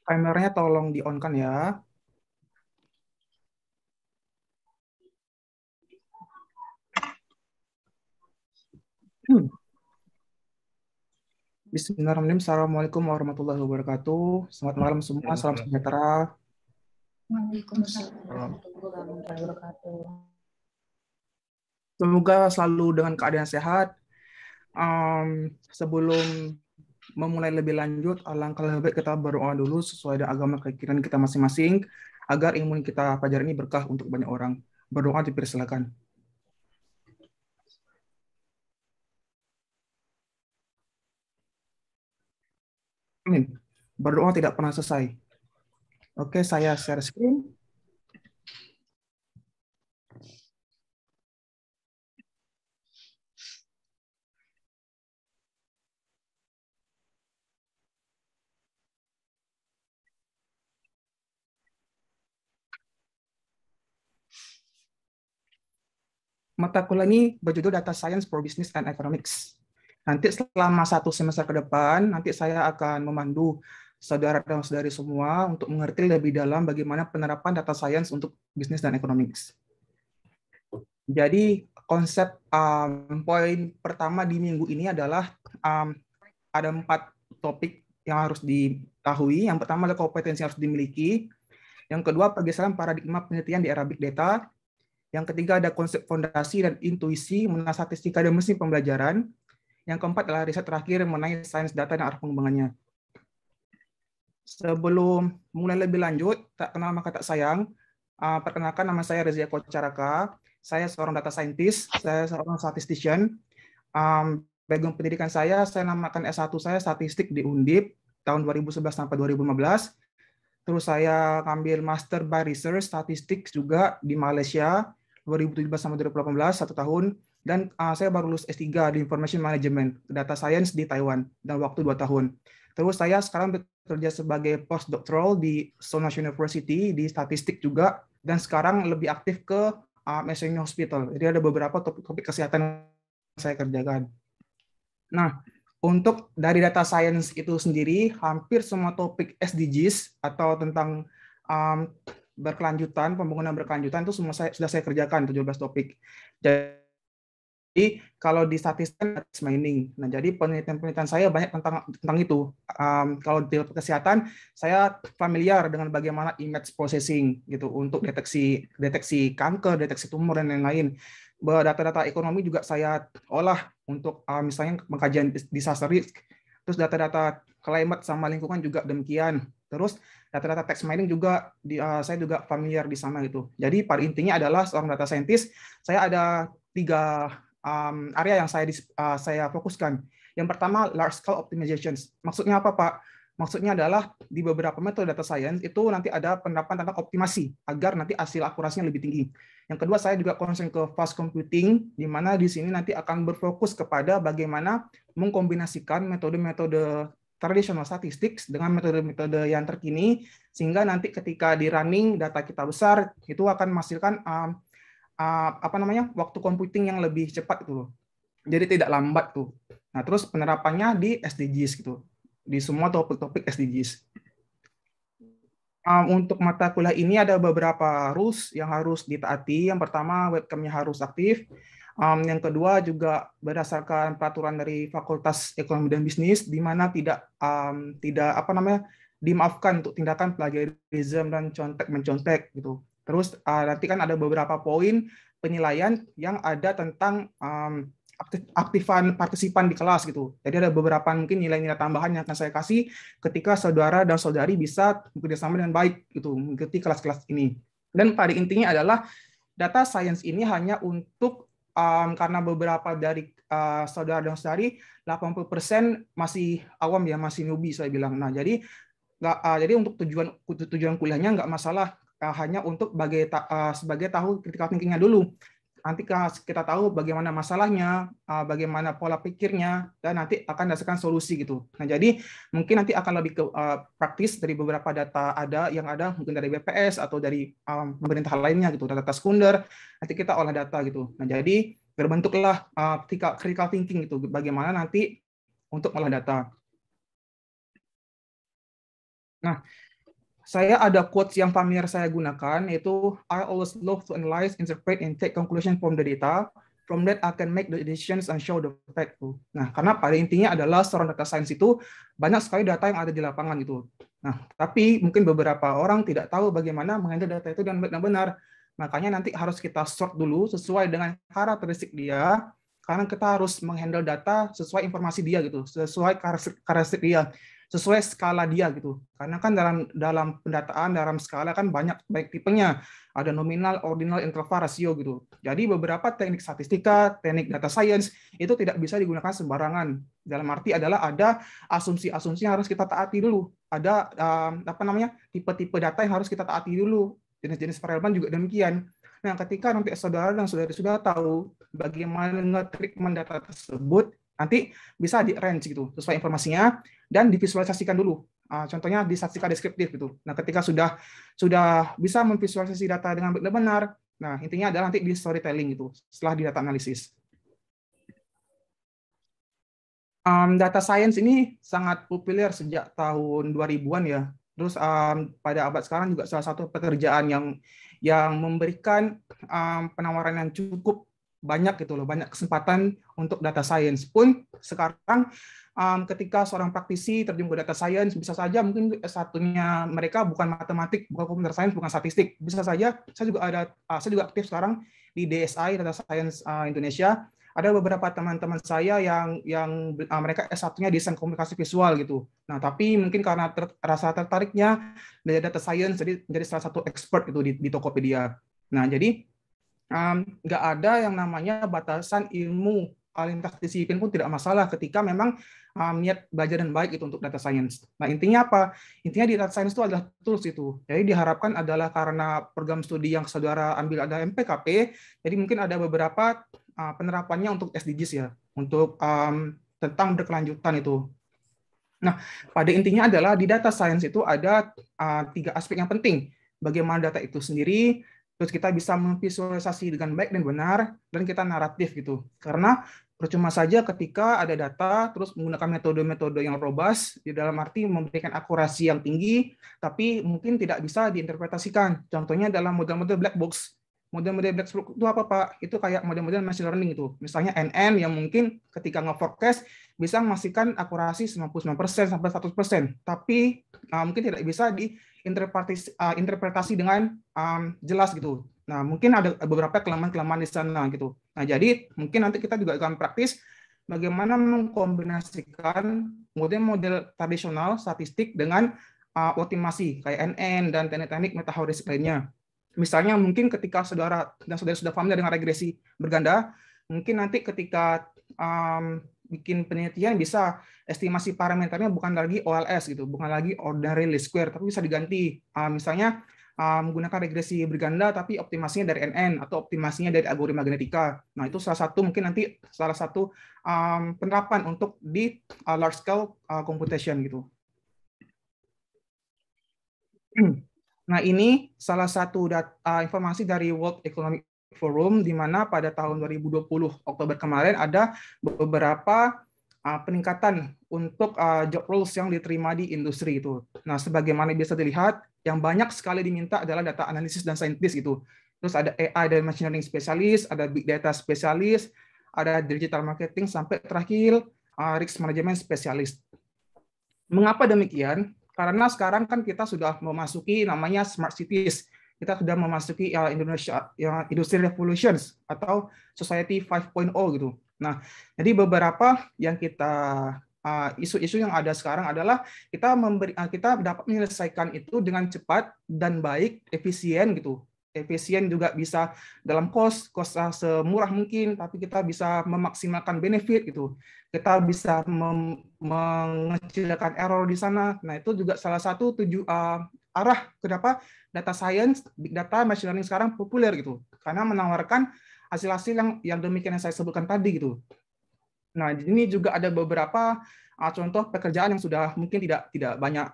Kameranya tolong di-on-kan ya. Bismillahirrahmanirrahim. Assalamualaikum warahmatullahi wabarakatuh. Selamat malam semua. Salam sejahtera. Waalaikumsalam warahmatullahi wabarakatuh. Semoga selalu dengan keadaan sehat. Sebelum memulai lebih lanjut, alangkah lebih baik kita berdoa dulu sesuai dengan agama keyakinan kita masing-masing, agar ilmu kita pelajar ini berkah untuk banyak orang. Berdoa dipersilakan. Amin. Berdoa tidak pernah selesai. Oke, saya share screen. Mata kuliah ini berjudul Data Science for Business and Economics. Nanti selama 1 semester ke depan, nanti saya akan memandu saudara dan saudari semua untuk mengerti lebih dalam bagaimana penerapan data science untuk bisnis dan economics. Jadi konsep poin pertama di minggu ini adalah ada 4 topik yang harus diketahui. Yang pertama adalah kompetensi yang harus dimiliki. Yang kedua, pergeseran paradigma penelitian di era big data. Yang ketiga, ada konsep fondasi dan intuisi mengenai statistika dan mesin pembelajaran. Yang keempat adalah riset terakhir mengenai sains data dan arah pengembangannya. Sebelum mulai lebih lanjut, tak kenal maka tak sayang. Perkenalkan, nama saya Reza Eko Caraka. Saya seorang data scientist, saya seorang statistician. Background pendidikan saya namakan S1 saya statistik di Undip tahun 2011 sampai 2015. Terus saya ambil Master by Research Statistik juga di Malaysia 2017 sampai 2018, 1 tahun. Dan saya baru lulus S3 di Information Management, Data Science di Taiwan, dan waktu 2 tahun. Terus saya sekarang bekerja sebagai postdoctoral di Seoul National University di statistik juga, dan sekarang lebih aktif ke Massachusetts Hospital. Jadi ada beberapa topik kesehatan yang saya kerjakan. Nah, untuk dari data science itu sendiri, hampir semua topik SDGs atau tentang berkelanjutan, pembangunan berkelanjutan itu semua sudah saya kerjakan, 17 topik. Jadi kalau di statistik mining. Nah, jadi penelitian saya banyak tentang itu. Kalau di kesehatan, saya familiar dengan bagaimana image processing gitu untuk deteksi kanker, deteksi tumor dan lain-lain. Data-data ekonomi juga saya olah untuk misalnya pengkajian disaster risk. Terus data-data climate sama lingkungan juga demikian. Terus data-data text mining juga saya juga familiar di sana gitu. Jadi pada intinya adalah seorang data scientist, saya ada 3 area yang saya fokuskan. Yang pertama, large scale optimizations. Maksudnya apa, Pak? Maksudnya adalah di beberapa metode data science itu nanti ada penerapan tentang optimasi agar nanti hasil akurasinya lebih tinggi. Yang kedua, saya juga concern ke fast computing, di mana di sini nanti akan berfokus kepada bagaimana mengkombinasikan metode-metode tradisional statistik dengan metode-metode yang terkini, sehingga nanti ketika di running data kita besar, itu akan menghasilkan waktu computing yang lebih cepat itu loh. Jadi tidak lambat tuh. Nah, terus penerapannya di SDGs gitu. Di semua topik-topik SDGs. Untuk mata kuliah ini ada beberapa rules yang harus ditaati. Yang pertama, webcamnya harus aktif. Yang kedua juga berdasarkan peraturan dari Fakultas Ekonomi dan Bisnis, di mana tidak dimaafkan untuk tindakan plagiarisme dan contek-mencontek gitu. Terus nanti kan ada beberapa poin penilaian yang ada tentang aktifan partisipan di kelas gitu. Jadi ada beberapa mungkin nilai-nilai tambahan yang akan saya kasih ketika saudara dan saudari bisa bekerjasama dengan baik gitu mengikuti kelas-kelas ini. Dan pada intinya adalah data science ini hanya untuk karena beberapa dari saudara dan saudari 80% masih awam ya, masih newbie saya bilang. Nah, jadi untuk tujuan kuliahnya nggak masalah, hanya untuk sebagai tahu critical thinking-nya dulu. Nanti kita tahu bagaimana masalahnya, bagaimana pola pikirnya, dan nanti akan dasarkan solusi gitu. Nah, jadi mungkin nanti akan lebih ke praktis dari beberapa data yang ada mungkin dari BPS atau dari pemerintah lainnya gitu, data sekunder, nanti kita olah data gitu. Nah, jadi berbentuklah critical thinking gitu, bagaimana nanti untuk olah data. Nah, saya ada quotes yang familiar saya gunakan, yaitu I always love to analyze, interpret, and take conclusion from the data. From that, I can make the decisions and show the fact. Nah, karena pada intinya adalah seorang data science itu banyak sekali data yang ada di lapangan gitu. Nah, tapi mungkin beberapa orang tidak tahu bagaimana menghandle data itu dengan benar. Makanya nanti harus kita sort dulu sesuai dengan karakteristik dia, karena kita harus menghandle data sesuai informasi dia gitu, sesuai karakteristik dia, sesuai skala dia gitu. Karena kan dalam pendataan, dalam skala kan banyak baik tipenya. Ada nominal, ordinal, interval, rasio gitu. Jadi beberapa teknik statistika, teknik data science itu tidak bisa digunakan sembarangan. Dalam arti adalah ada asumsi-asumsi yang harus kita taati dulu. Ada tipe-tipe data yang harus kita taati dulu. Jenis-jenis variabel juga demikian. Nah, ketika nanti saudara dan saudari sudah tahu bagaimana nge-treatment data tersebut, nanti bisa di range gitu sesuai informasinya dan divisualisasikan dulu. Contohnya di statistika deskriptif gitu. Nah, ketika sudah bisa memvisualisasi data dengan benar, nah intinya adalah nanti di storytelling itu setelah di data analisis. Data science ini sangat populer sejak tahun 2000-an ya. Terus pada abad sekarang juga salah satu pekerjaan yang memberikan penawaran yang cukup banyak gitu loh, banyak kesempatan untuk data science. Pun sekarang ketika seorang praktisi terjun ke data science, bisa saja mungkin S1-nya mereka bukan matematik, bukan computer science, bukan statistik. Bisa saja saya juga aktif sekarang di DSI Data Science Indonesia. Ada beberapa teman-teman saya yang mereka S1-nya desain komunikasi visual gitu. Nah, tapi mungkin karena rasa tertariknya dari data science, jadi menjadi salah satu expert itu di Tokopedia. Nah, jadi nggak ada yang namanya batasan ilmu lintas disiplin pun tidak masalah ketika memang niat belajar dan baik itu untuk data science. Nah, intinya apa? Intinya di data science itu adalah tools itu. Jadi diharapkan adalah karena program studi yang saudara ambil ada MPKP, jadi mungkin ada beberapa penerapannya untuk SDGs ya, untuk tentang berkelanjutan itu. Nah, pada intinya adalah di data science itu ada 3 aspek yang penting. Bagaimana data itu sendiri, terus kita bisa memvisualisasi dengan baik dan benar, dan kita naratif gitu. Karena percuma saja ketika ada data, terus menggunakan metode-metode yang robust, di dalam arti memberikan akurasi yang tinggi, tapi mungkin tidak bisa diinterpretasikan. Contohnya dalam model-model black box. Model-model black box itu apa, Pak? Itu kayak model-model machine learning itu. Misalnya NN yang mungkin ketika nge-forecast bisa memastikan akurasi 99% sampai 100%, tapi mungkin tidak bisa diinterpretasi dengan jelas gitu. Nah, mungkin ada beberapa kelemahan-kelemahan di sana gitu. Nah, jadi mungkin nanti kita juga akan praktis bagaimana mengkombinasikan model-model tradisional statistik dengan optimasi kayak NN dan teknik-teknik metaheuristik lainnya. Misalnya mungkin ketika saudara sudah familiar dengan regresi berganda, mungkin nanti ketika bikin penelitian bisa estimasi parameternya bukan lagi OLS gitu, bukan lagi ordinary least square, tapi bisa diganti. Misalnya menggunakan regresi berganda tapi optimasinya dari NN atau optimasinya dari algoritma genetika. Nah, itu salah satu mungkin nanti salah satu penerapan untuk di large scale computation gitu. Nah, ini salah satu informasi dari World Economic Forum, di mana pada tahun 2020 Oktober kemarin ada beberapa peningkatan untuk job roles yang diterima di industri itu. Nah, sebagaimana bisa dilihat, yang banyak sekali diminta adalah data analisis dan saintis itu. Terus ada AI dan machine learning spesialis, ada big data spesialis, ada digital marketing, sampai terakhir risk management spesialis. Mengapa demikian? Karena sekarang kan kita sudah memasuki namanya smart cities. Kita sudah memasuki Indonesia industry revolutions atau society 5.0 gitu. Nah, jadi beberapa yang kita isu-isu yang ada sekarang adalah kita dapat menyelesaikan itu dengan cepat dan baik, efisien gitu. Efisien juga bisa dalam cost semurah mungkin, tapi kita bisa memaksimalkan benefit gitu. Kita bisa mengecilkan error di sana. Nah, itu juga salah satu arah kenapa data science, big data, machine learning sekarang populer gitu. Karena menawarkan hasil-hasil yang demikian yang saya sebutkan tadi gitu. Nah, ini juga ada beberapa contoh pekerjaan yang sudah mungkin tidak banyak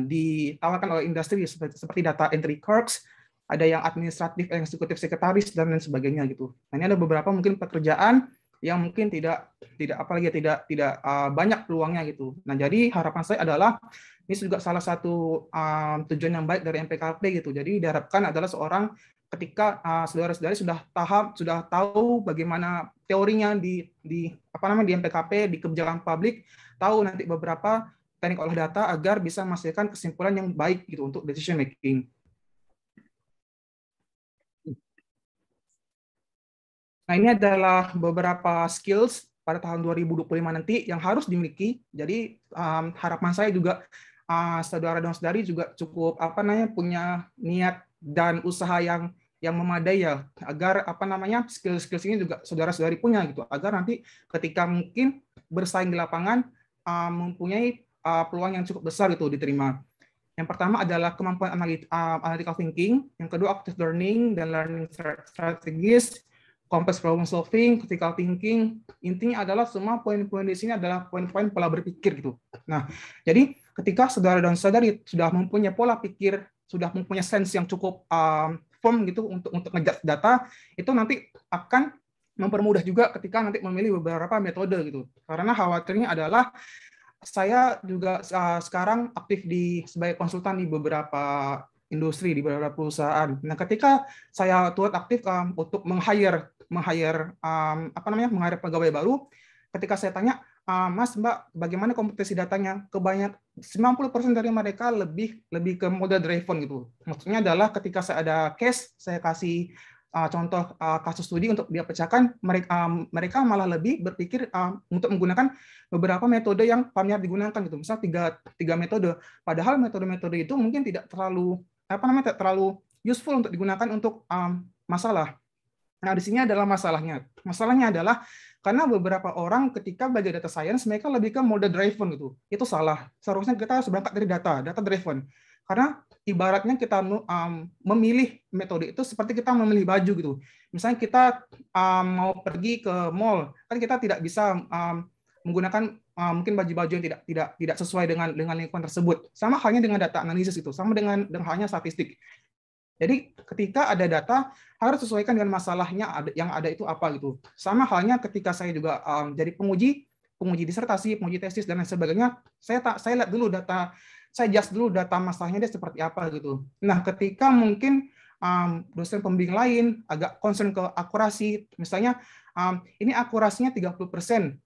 ditawarkan oleh industri seperti data entry clerks, ada yang administratif, eksekutif sekretaris dan lain sebagainya gitu. Nah, ini ada beberapa mungkin pekerjaan yang mungkin tidak banyak peluangnya gitu. Nah, jadi harapan saya adalah Ini juga salah satu tujuan yang baik dari MPKP gitu. Jadi diharapkan adalah seorang ketika saudara-saudari sudah tahu bagaimana teorinya di apa namanya di MPKP, di kebijakan publik, tahu nanti beberapa teknik olah data agar bisa menghasilkan kesimpulan yang baik gitu untuk decision making. Nah, ini adalah beberapa skills pada tahun 2025 nanti yang harus dimiliki. Jadi harapan saya juga saudara dan saudari juga cukup apa namanya punya niat dan usaha yang memadai ya agar apa namanya skill-skills ini juga saudara-saudari punya gitu agar nanti ketika mungkin bersaing di lapangan mempunyai peluang yang cukup besar itu diterima. Yang pertama adalah kemampuan analytical thinking, yang kedua active learning dan learning strategies, complex problem solving, critical thinking. Intinya adalah semua poin-poin di sini adalah poin-poin pola berpikir gitu. Nah, jadi ketika saudara dan saudari sudah mempunyai pola pikir, sudah mempunyai sense yang cukup firm gitu untuk ngejudge data, itu nanti akan mempermudah juga ketika nanti memilih beberapa metode gitu. Karena khawatirnya adalah saya juga sekarang aktif sebagai konsultan di beberapa industri, di beberapa perusahaan. Nah, ketika saya turut aktif untuk meng-hire pegawai baru, ketika saya tanya, Mas, Mbak, bagaimana kompetensi datanya? Kebanyakan 90% dari mereka lebih ke model driven gitu. Maksudnya adalah ketika saya ada case, saya kasih contoh kasus studi untuk dia pecahkan, mereka malah lebih berpikir untuk menggunakan beberapa metode yang familiar digunakan gitu. Misal tiga metode. Padahal metode-metode itu mungkin tidak terlalu useful untuk digunakan untuk masalah. Nah, di sini adalah masalahnya. Masalahnya adalah karena beberapa orang ketika belajar data science mereka lebih ke model driven gitu. Itu salah. Seharusnya kita harus berangkat dari data driven. Karena ibaratnya kita memilih metode itu seperti kita memilih baju gitu. Misalnya kita mau pergi ke mall, kan kita tidak bisa menggunakan mungkin baju-baju yang tidak sesuai dengan lingkungan tersebut. Sama halnya dengan data analisis itu, sama dengan halnya statistik. Jadi ketika ada data harus sesuaikan dengan masalahnya yang ada itu apa gitu. Sama halnya ketika saya juga jadi penguji disertasi, penguji tesis dan lain sebagainya, saya lihat dulu data, saya adjust dulu data masalahnya dia seperti apa gitu. Nah, ketika mungkin dosen pembimbing lain agak concern ke akurasi, misalnya ini akurasinya 30%,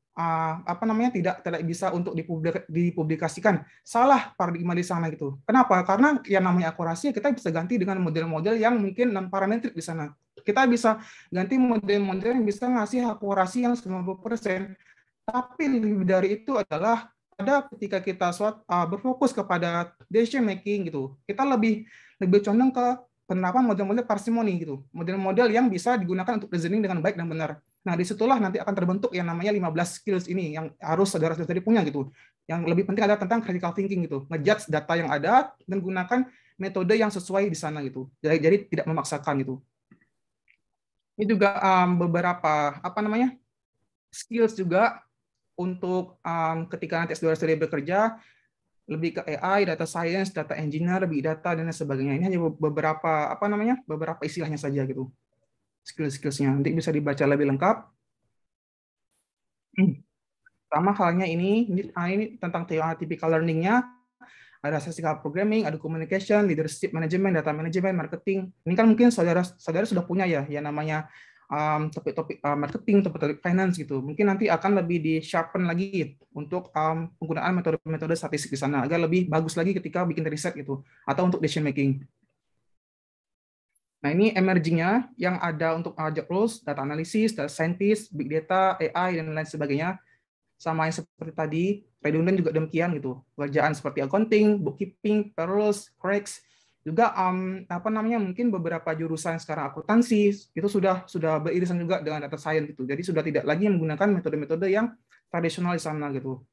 tidak bisa untuk dipublikasikan. Salah paradigma di sana gitu. Kenapa? Karena yang namanya akurasi kita bisa ganti dengan model-model yang mungkin non parametrik di sana. Kita bisa ganti model-model yang bisa ngasih akurasi yang 90%. Tapi lebih dari itu adalah ketika kita berfokus kepada decision making gitu, kita lebih condong ke penerapan model-model parsimoni gitu, model-model yang bisa digunakan untuk reasoning dengan baik dan benar. Nah, disitulah nanti akan terbentuk yang namanya 15 skills ini yang harus saudara-saudari punya gitu. Yang lebih penting adalah tentang critical thinking gitu, ngejudge data yang ada dan gunakan metode yang sesuai di sana gitu. Jadi tidak memaksakan gitu. Ini juga beberapa skills juga untuk ketika nanti saudara-saudari bekerja lebih ke AI, data science, data engineer, big data dan sebagainya. Ini hanya beberapa istilahnya saja gitu. Skill-skillsnya nanti bisa dibaca lebih lengkap. Sama halnya ini tentang typical learning-nya. Ada statistical programming, ada communication, leadership management, data management, marketing. Ini kan mungkin saudara sudah punya ya, yang namanya topik-topik marketing, topik-topik finance gitu. Mungkin nanti akan lebih di sharpen lagi untuk penggunaan metode-metode statistik di sana agar lebih bagus lagi ketika bikin riset gitu atau untuk decision making. Nah, ini emerging-nya yang ada untuk job roles, data analysis, data scientist, big data, AI, dan lain sebagainya. Sama yang seperti tadi, redundant juga demikian gitu. Pekerjaan seperti accounting, bookkeeping, payrolls, forex, juga mungkin beberapa jurusan sekarang akuntansi itu sudah beririsan juga dengan data science gitu. Jadi sudah tidak lagi menggunakan metode-metode yang tradisional di sana gitu.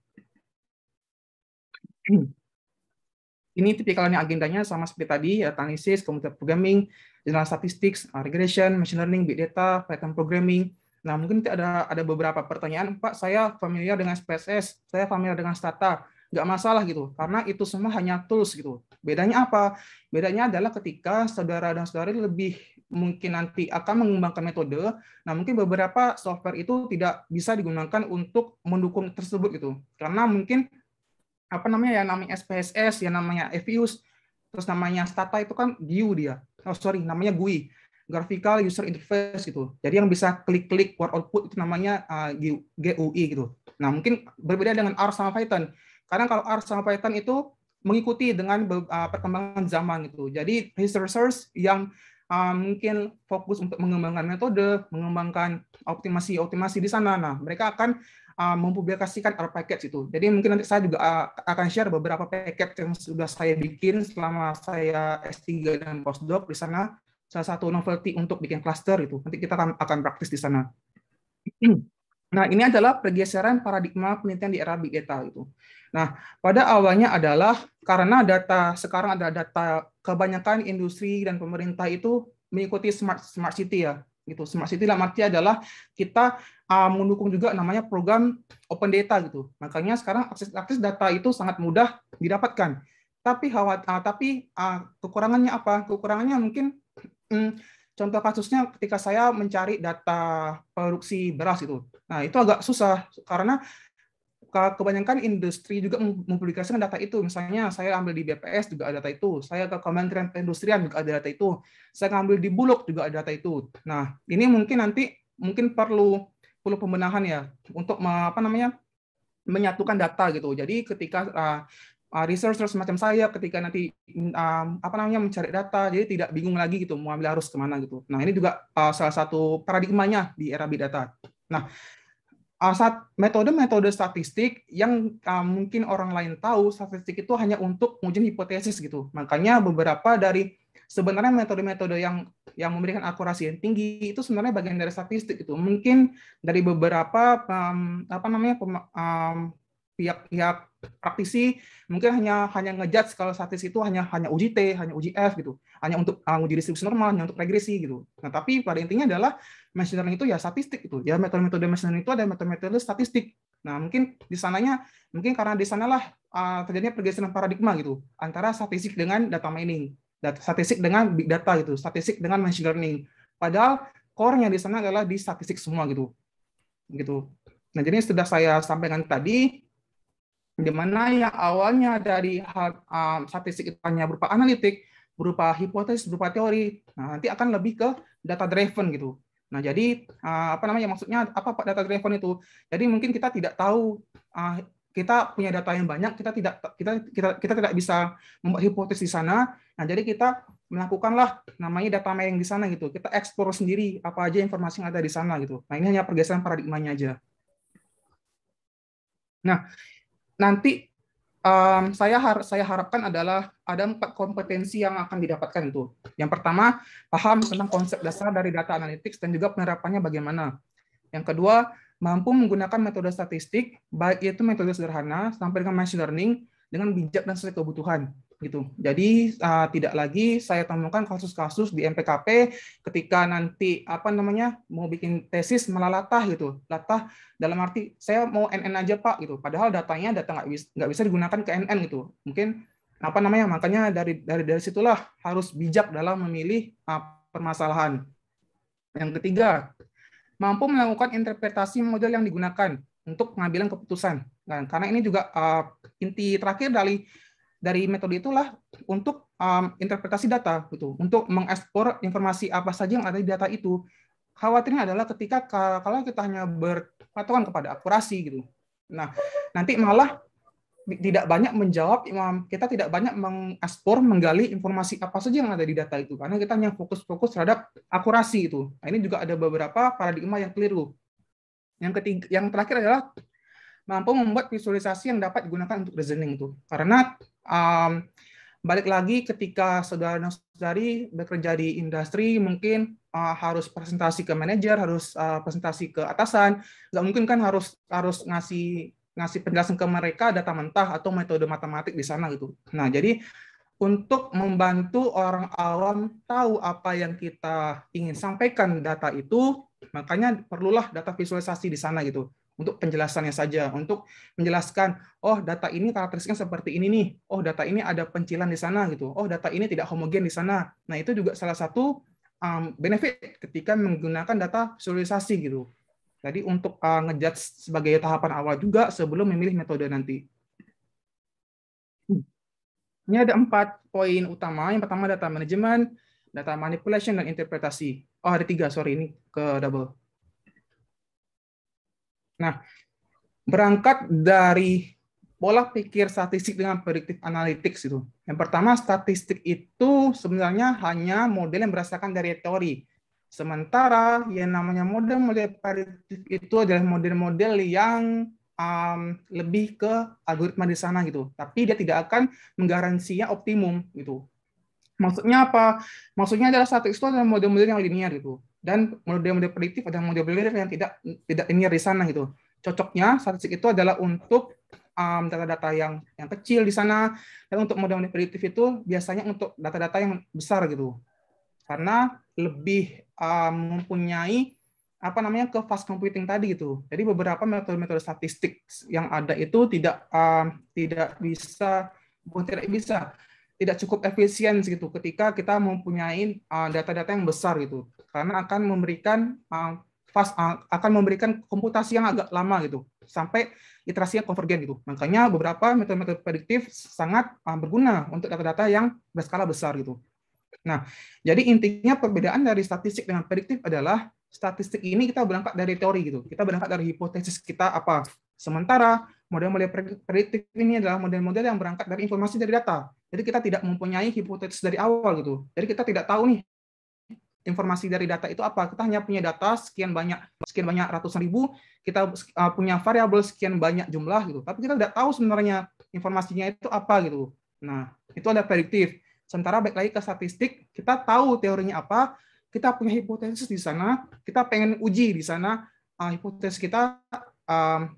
Ini tipikalnya agendanya sama seperti tadi, analisis, computer programming, general statistics, regression, machine learning, big data, Python programming. Nah, mungkin ada beberapa pertanyaan, Pak, saya familiar dengan SPSS, saya familiar dengan Stata. Nggak masalah gitu, karena itu semua hanya tools gitu. Bedanya apa? Bedanya adalah ketika saudara dan saudari lebih mungkin nanti akan mengembangkan metode, nah mungkin beberapa software itu tidak bisa digunakan untuk mendukung tersebut gitu. Karena mungkin apa namanya ya, namanya SPSS, ya namanya EVIUS, terus namanya Stata itu kan GUI dia. Oh sorry, namanya GUI, Graphical User Interface gitu. Jadi yang bisa klik-klik word output itu namanya GUI gitu. Nah mungkin berbeda dengan R sama Python. Karena kalau R sama Python itu mengikuti dengan perkembangan zaman gitu. Jadi researchers yang mungkin fokus untuk mengembangkan metode, mengembangkan optimasi di sana. Nah, mereka akan mempublikasikan R package itu. Jadi mungkin nanti saya juga akan share beberapa package yang sudah saya bikin selama saya S3 dan postdoc di sana. Salah satu novelty untuk bikin cluster itu. Nanti kita akan praktis di sana. Nah, ini adalah pergeseran paradigma penelitian di era Big Data itu. Nah, pada awalnya adalah karena data sekarang ada data kebanyakan industri dan pemerintah itu mengikuti smart city ya, gitu. Smart city dalam arti adalah kita mendukung juga namanya program open data gitu. Makanya sekarang akses data itu sangat mudah didapatkan. Tapi kekurangannya apa? Kekurangannya mungkin contoh kasusnya ketika saya mencari data produksi beras itu. Nah, itu agak susah karena kebanyakan industri juga mempublikasikan data itu. Misalnya saya ambil di BPS juga ada data itu, saya ke Kementerian Perindustrian juga ada data itu, saya ngambil di Bulog juga ada data itu. Nah, ini mungkin perlu pembenahan ya untuk apa namanya menyatukan data gitu. Jadi ketika researcher semacam saya ketika nanti apa namanya mencari data, jadi tidak bingung lagi gitu mau ambil harus kemana gitu. Nah ini juga salah satu paradigmanya di era big data. Nah metode-metode statistik yang mungkin orang lain tahu, statistik itu hanya untuk menguji hipotesis gitu. Makanya beberapa dari sebenarnya metode-metode yang memberikan akurasi yang tinggi itu sebenarnya bagian dari statistik itu. Mungkin dari beberapa apa namanya pihak-pihak praktisi mungkin hanya ngejudge kalau statistik itu hanya uji T, hanya uji F gitu, hanya untuk uji distribusi normal, hanya untuk regresi gitu. Nah, tapi pada intinya adalah machine learning itu ya statistik itu. Ya metode-metode machine learning itu ada metode-metode statistik. Nah, mungkin di sananya karena di sanalah terjadinya pergeseran paradigma gitu antara statistik dengan data mining, statistik dengan big data gitu, statistik dengan machine learning. Padahal core-nya di sana adalah di statistik semua gitu. Gitu. Nah, jadi sudah saya sampaikan tadi di mana yang awalnya dari statistik itu hanya berupa analitik, berupa hipotesis, berupa teori, nah nanti akan lebih ke data driven gitu. Nah, jadi apa namanya maksudnya apa Pak data driven itu? Jadi mungkin kita tidak tahu kita punya data yang banyak, kita tidak bisa membuat hipotesis di sana. Nah, jadi kita melakukanlah namanya data mining di sana gitu. Kita eksplor sendiri apa aja informasi yang ada di sana gitu. Nah, ini hanya pergeseran paradigmanya aja. Nah, nanti saya harapkan adalah ada 4 kompetensi yang akan didapatkan itu. Yang pertama, paham tentang konsep dasar dari data analytics dan juga penerapannya bagaimana. Yang kedua, mampu menggunakan metode statistik, baik itu metode sederhana sampai dengan machine learning dengan bijak dan sesuai kebutuhan gitu. Jadi tidak lagi saya temukan kasus-kasus di MPKP ketika nanti apa namanya mau bikin tesis malah latah gitu. Latah dalam arti saya mau NN aja Pak gitu. Padahal datanya nggak bisa digunakan ke NN gitu. Mungkin apa namanya makanya dari situlah harus bijak dalam memilih permasalahan. Yang ketiga, mampu melakukan interpretasi model yang digunakan untuk pengambilan keputusan. Nah, karena ini juga inti terakhir dari metode itulah untuk interpretasi data gitu, untuk mengekspor informasi apa saja yang ada di data itu. Khawatirnya adalah ketika kalau kita hanya berpatokan kepada akurasi gitu. Nah, nanti malah tidak banyak menjawab, kita tidak banyak mengekspor, menggali informasi apa saja yang ada di data itu, karena kita hanya fokus terhadap akurasi itu. Nah, ini juga ada beberapa paradigma yang keliru. Yang terakhir adalah mampu membuat visualisasi yang dapat digunakan untuk reasoning itu. Karena balik lagi ketika saudara-saudari bekerja di industri, mungkin harus presentasi ke manajer, harus presentasi ke atasan, nggak mungkin kan harus ngasih penjelasan ke mereka data mentah atau metode matematik di sana gitu. Nah, jadi untuk membantu orang awam tahu apa yang kita ingin sampaikan data itu, makanya perlulah data visualisasi di sana gitu. Untuk penjelasannya saja, untuk menjelaskan, oh data ini karakteristiknya seperti ini nih, oh data ini ada pencilan di sana gitu, oh data ini tidak homogen di sana. Nah itu juga salah satu benefit ketika menggunakan data visualisasi gitu. Jadi untuk ngejudge sebagai tahapan awal juga sebelum memilih metode nanti. Ini ada 4 poin utama. Yang pertama data management, data manipulation, dan interpretasi. Oh, ada 3, sorry, ini ke double. Nah, berangkat dari pola pikir statistik dengan predictive analytics itu. Yang pertama, statistik itu sebenarnya hanya model yang berdasarkan dari teori. Sementara yang namanya model-model prediktif itu adalah model-model yang lebih ke algoritma di sana gitu. Tapi dia tidak akan menggaransinya optimum gitu. Maksudnya apa? Maksudnya adalah statistik itu adalah model-model yang linear gitu. Dan model-model prediktif adalah model-model yang tidak linear di sana gitu. Cocoknya statistik itu adalah untuk data-data yang kecil di sana, dan untuk model-model prediktif itu biasanya untuk data-data yang besar gitu. Karena lebih mempunyai apa namanya ke fast computing tadi gitu. Jadi beberapa metode-metode statistik yang ada itu tidak bisa, bukan tidak bisa, tidak cukup efisien gitu ketika kita mempunyai data-data yang besar gitu, karena akan memberikan akan memberikan komputasi yang agak lama gitu sampai iterasinya konvergen gitu. Makanya beberapa metode-metode prediktif sangat berguna untuk data-data yang berskala besar gitu. Nah, jadi intinya perbedaan dari statistik dengan prediktif adalah statistik ini kita berangkat dari teori gitu. Kita berangkat dari hipotesis kita apa. Sementara model-model prediktif ini adalah model-model yang berangkat dari informasi dari data. Jadi kita tidak mempunyai hipotesis dari awal gitu. Jadi kita tidak tahu nih informasi dari data itu apa. Kita hanya punya data sekian banyak ratusan ribu, kita punya variabel sekian banyak jumlah gitu. Tapi kita tidak tahu sebenarnya informasinya itu apa gitu. Nah, itu ada prediktif. Sementara baik lagi ke statistik, kita tahu teorinya apa, kita punya hipotesis di sana, kita pengen uji di sana hipotesis kita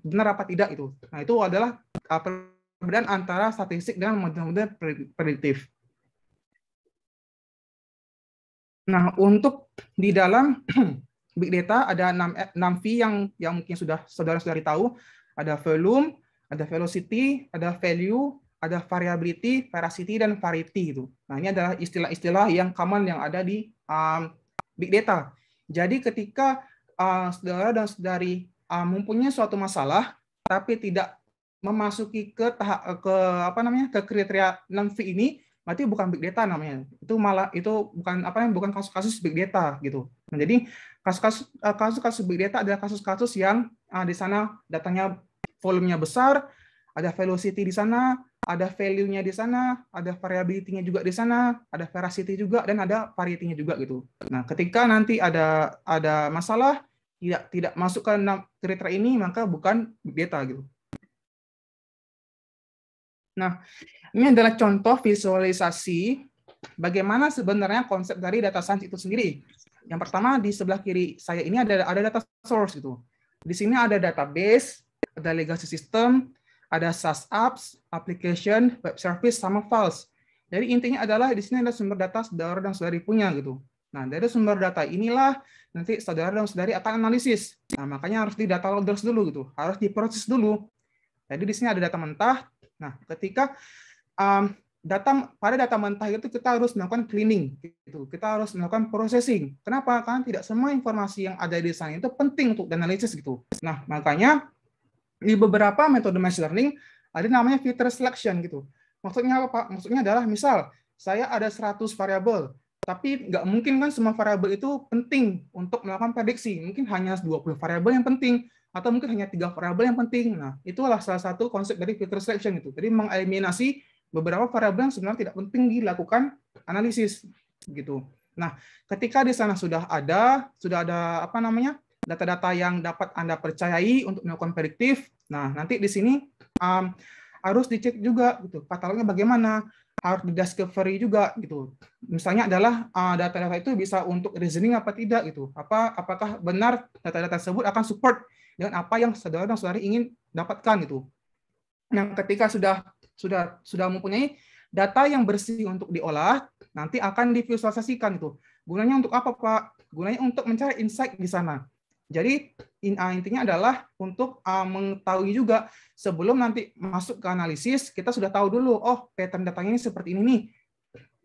benar apa tidak itu. Nah, itu adalah perbedaan antara statistik dengan model-model prediktif. Nah, untuk di dalam big data ada 6 V yang mungkin sudah saudara-saudari tahu. Ada volume, ada velocity, ada value, ada variability, veracity, dan variety itu. Nah, ini adalah istilah-istilah yang common yang ada di big data. Jadi ketika saudara dan saudari mempunyai suatu masalah tapi tidak memasuki ke kriteria 6V ini, berarti bukan big data namanya. Itu bukan kasus-kasus big data gitu. Nah, jadi kasus-kasus big data adalah kasus-kasus yang di sana datanya volumenya besar, ada velocity di sana, ada value-nya di sana, ada variability-nya juga di sana, ada veracity juga, dan ada variety-nya juga gitu. Nah, ketika nanti ada masalah tidak masuk ke kriteria ini, maka bukan big data gitu. Nah, ini adalah contoh visualisasi bagaimana sebenarnya konsep dari data science itu sendiri. Yang pertama di sebelah kiri saya ini ada data source gitu. Di sini ada database, ada legacy system, ada SaaS apps, application, web service, sama files. Jadi intinya adalah di sini ada sumber data saudara dan saudari punya gitu. Nah, dari sumber data inilah nanti saudara dan saudari akan analisis. Nah, makanya harus di data loaders dulu gitu, harus diproses dulu. Jadi di sini ada data mentah. Nah, ketika pada data mentah itu kita harus melakukan cleaning, gitu. Kita harus melakukan processing. Kenapa? Karena tidak semua informasi yang ada di sana itu penting untuk dianalisis gitu. Nah, makanya di beberapa metode machine learning ada namanya filter selection gitu. Maksudnya apa, Pak? Maksudnya adalah misal saya ada 100 variabel, tapi nggak mungkin kan semua variabel itu penting untuk melakukan prediksi. Mungkin hanya 20 variabel yang penting, atau mungkin hanya 3 variabel yang penting. Nah, itulah salah satu konsep dari filter selection itu. Jadi mengeliminasi beberapa variabel yang sebenarnya tidak penting dilakukan analisis gitu. Nah, ketika di sana sudah ada data-data yang dapat Anda percayai untuk melakukan prediktif. Nah, nanti di sini harus dicek juga gitu. Katalognya bagaimana? Harus di discovery juga gitu. Misalnya adalah data-data itu bisa untuk reasoning apa tidak gitu. Apakah benar data-data tersebut akan support dengan apa yang saudara dan saudari ingin dapatkan gitu. Yang ketika sudah mempunyai data yang bersih untuk diolah, nanti akan divisualisasikan itu. Gunanya untuk apa, Pak? Gunanya untuk mencari insight di sana. Jadi intinya adalah untuk mengetahui juga sebelum nanti masuk ke analisis, kita sudah tahu dulu, oh pattern datanya ini seperti ini nih.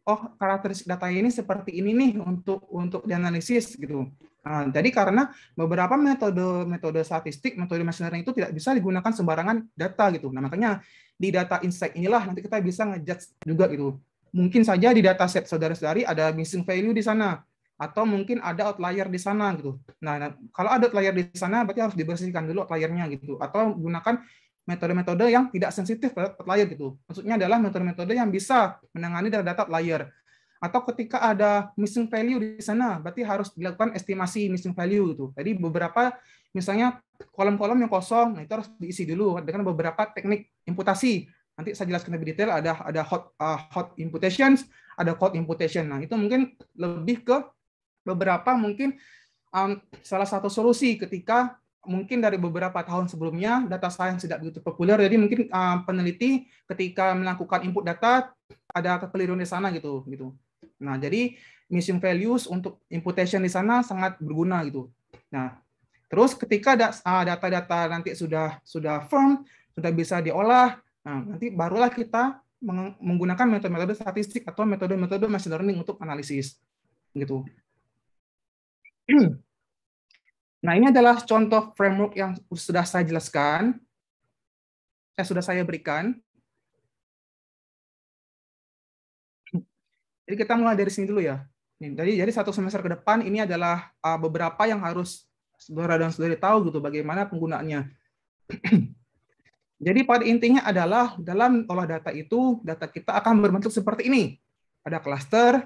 oh karakteristik data ini seperti ini nih untuk dianalisis gitu. Nah, jadi karena beberapa metode statistik, metode machine learning itu tidak bisa digunakan sembarangan data gitu. Nah, makanya di data insight inilah nanti kita bisa ngejudge juga gitu. Mungkin saja di dataset saudara-saudari ada missing value di sana, atau mungkin ada outlier di sana gitu. Nah, kalau ada outlier di sana berarti harus dibersihkan dulu outliernya gitu, atau gunakan metode-metode yang tidak sensitif pada outlier gitu. Maksudnya adalah metode-metode yang bisa menangani data outlier. Atau ketika ada missing value di sana, berarti harus dilakukan estimasi missing value gitu. Jadi beberapa misalnya kolom-kolom yang kosong, nah itu harus diisi dulu dengan beberapa teknik imputasi. Nanti saya jelaskan lebih detail, ada hot imputations, ada cold imputation. Nah, itu mungkin lebih ke beberapa mungkin salah satu solusi ketika mungkin dari beberapa tahun sebelumnya data science tidak begitu populer, jadi mungkin peneliti ketika melakukan input data ada kekeliruan di sana gitu. Nah, jadi missing values untuk imputation di sana sangat berguna gitu. Nah, terus ketika data-data nanti sudah firm, sudah bisa diolah, nah nanti barulah kita menggunakan metode-metode statistik atau metode-metode machine learning untuk analisis gitu. Nah, ini adalah contoh framework yang sudah saya jelaskan, sudah saya berikan. Jadi kita mulai dari sini dulu ya. Jadi satu semester ke depan ini adalah beberapa yang harus saudara dan saudari tahu gitu bagaimana penggunaannya. Jadi pada intinya adalah dalam olah data itu data kita akan berbentuk seperti ini. Ada cluster,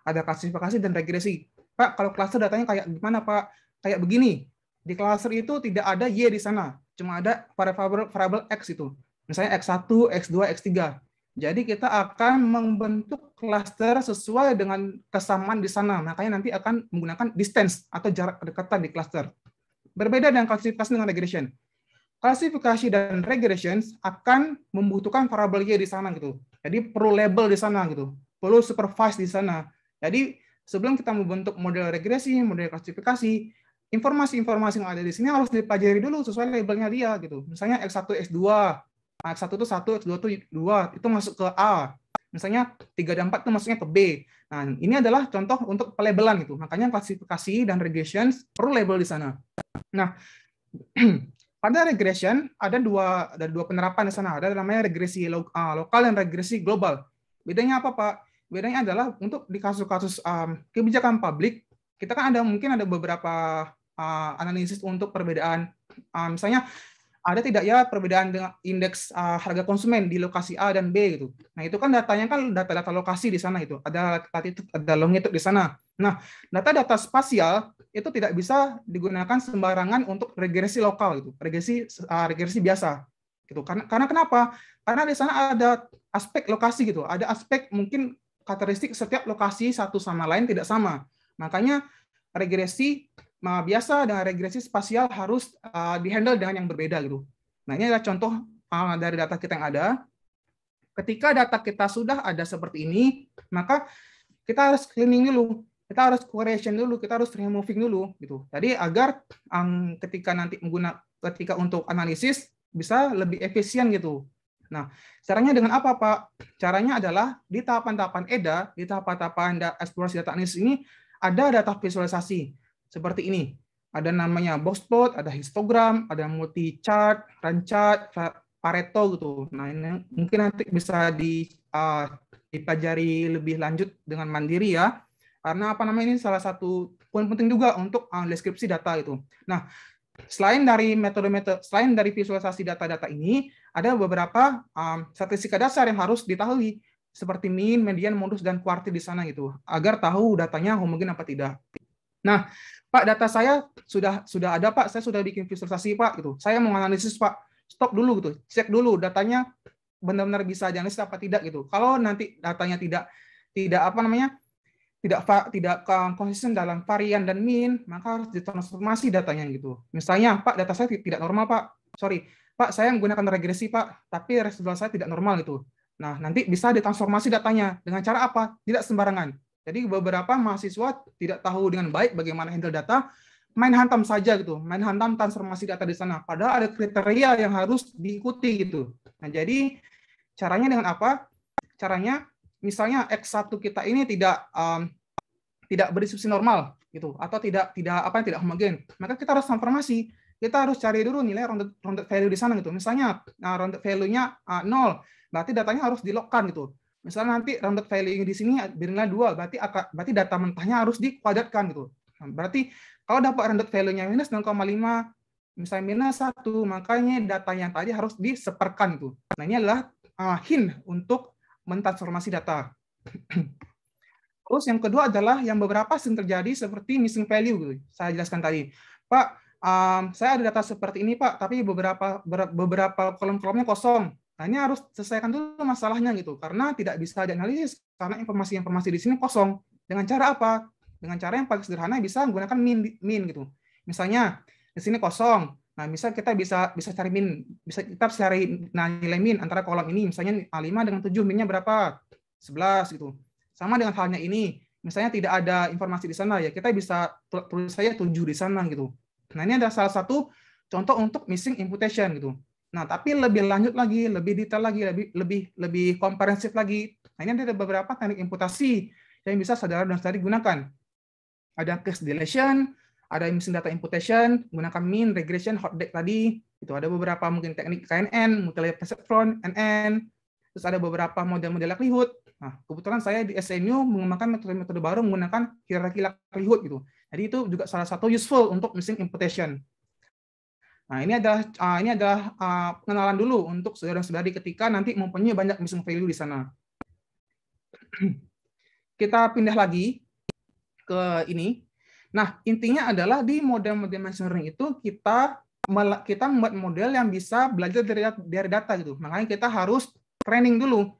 ada klasifikasi dan regresi. Pak, kalau cluster datanya kayak gimana, Pak? Kayak begini. Di cluster itu tidak ada Y di sana, cuma ada variabel X itu. Misalnya X1, X2, X3. Jadi kita akan membentuk cluster sesuai dengan kesamaan di sana. Makanya nanti akan menggunakan distance atau jarak kedekatan di cluster. Berbeda dengan klasifikasi dengan regression. Klasifikasi dan regression akan membutuhkan variabel Y di sana gitu. Jadi perlu label di sana gitu. Perlu supervise di sana. Jadi sebelum kita membentuk model regresi, model klasifikasi, informasi-informasi yang ada di sini harus dipelajari dulu sesuai labelnya dia gitu. Misalnya X1, X2, X1 itu 1, X2 itu 2, itu masuk ke A. Misalnya 3 dan 4 itu masuknya ke B. Nah, ini adalah contoh untuk pelabelan gitu. Makanya klasifikasi dan regression perlu label di sana. Nah, pada regression ada dua penerapan di sana. Ada namanya regresi lokal dan regresi global. Bedanya apa, Pak? Bedanya adalah untuk di kasus-kasus kebijakan publik, kita kan mungkin ada beberapa analisis untuk perbedaan, misalnya ada tidak ya perbedaan dengan indeks harga konsumen di lokasi A dan B gitu. Nah, itu kan datanya kan data-data lokasi di sana itu. Ada latitude, ada longitude di sana. Nah, data-data spasial itu tidak bisa digunakan sembarangan untuk regresi lokal gitu. Regresi biasa gitu. Karena kenapa? Karena di sana ada aspek lokasi gitu. Ada aspek mungkin karakteristik setiap lokasi satu sama lain tidak sama. Makanya regresi biasa dengan regresi spasial harus dihandle dengan yang berbeda gitu. Nah, ini adalah contoh dari data kita yang ada. Ketika data kita sudah ada seperti ini, maka kita harus cleaning dulu, kita harus curation dulu, kita harus removing dulu gitu. Jadi agar ketika untuk analisis bisa lebih efisien gitu. Nah, caranya dengan apa, Pak? Caranya adalah di tahapan-tahapan EDA, di tahapan-tahapan eksplorasi data analisis ini ada data visualisasi seperti ini. Ada namanya box plot, ada histogram, ada multi chart, run chart, Pareto gitu. Nah, ini mungkin nanti bisa dipelajari lebih lanjut dengan mandiri ya. Karena apa namanya ini salah satu poin penting juga untuk deskripsi data itu. Nah, selain dari selain dari visualisasi data-data ini, ada beberapa statistika dasar yang harus diketahui seperti mean, median, modus, dan kuartil di sana gitu, agar tahu datanya homogen apa tidak. Nah, Pak, data saya sudah ada, Pak. Saya sudah bikin visualisasi, Pak. Gitu. Saya mau analisis, Pak. Stop dulu gitu. Cek dulu datanya benar-benar bisa dianalisis apa tidak gitu. Kalau nanti datanya tidak konsisten dalam varian dan mean, maka harus ditransformasi datanya gitu. Misalnya, Pak, data saya tidak normal, Pak. Sorry, Pak, saya menggunakan regresi, Pak, tapi residual saya tidak normal gitu. Nah, nanti bisa ditransformasi datanya dengan cara apa? Tidak sembarangan. Jadi beberapa mahasiswa tidak tahu dengan baik bagaimana handle data, main hantam saja gitu, main hantam transformasi data di sana. Padahal ada kriteria yang harus diikuti gitu. Nah, jadi caranya dengan apa? Caranya misalnya X1 kita ini tidak berdistribusi normal gitu, atau tidak homogen, maka kita harus transformasi. Kita harus cari dulu nilai rounded value di sana gitu. Misalnya rounded value-nya 0, berarti datanya harus dilogkan gitu. Misalnya nanti rounded value di sini bernilai 2, berarti data mentahnya harus dikuadratkan gitu. Nah, berarti kalau dapat rounded value-nya minus 0,5, misalnya minus 1, makanya data yang tadi harus diseperkan itu. Nah, ini adalah hint untuk mentransformasi data. Terus yang kedua adalah yang beberapa sering terjadi seperti missing value gitu. Saya jelaskan tadi. Pak, saya ada data seperti ini Pak, tapi beberapa kolom-kolomnya kosong. Nah, ini harus selesaikan dulu masalahnya gitu, karena tidak bisa dianalisis karena informasi-informasi di sini kosong. Dengan cara apa? Dengan cara yang paling sederhana, bisa menggunakan min gitu. Misalnya di sini kosong. Nah, kita bisa cari min, kita cari nilai min antara kolom ini, misalnya 5 dengan 7, minnya berapa? 11 gitu. Sama dengan halnya ini, misalnya tidak ada informasi di sana, ya kita bisa tulis saja 7 di sana gitu. Nah, ini ada salah satu contoh untuk missing imputation gitu. Nah, tapi lebih lanjut lagi, lebih detail lagi, lebih komprehensif lagi. Nah, ini ada beberapa teknik imputasi yang bisa saudara dan saudari gunakan. Ada case deletion, ada missing data imputation, menggunakan mean, regression, hotdate tadi. Itu ada beberapa mungkin teknik KNN, multi-layer perceptron, NN. Terus ada beberapa model-model likelihood. Nah, kebetulan saya di SMU mengembangkan metode baru menggunakan hierarki likelihood gitu. Jadi itu juga salah satu useful untuk missing imputation. Nah, ini adalah pengenalan dulu untuk saudara-saudari ketika nanti mempunyai banyak missing value di sana. Kita pindah lagi ke ini. Nah, intinya adalah di model-model machine learning itu kita membuat model yang bisa belajar dari data gitu. Makanya kita harus training dulu.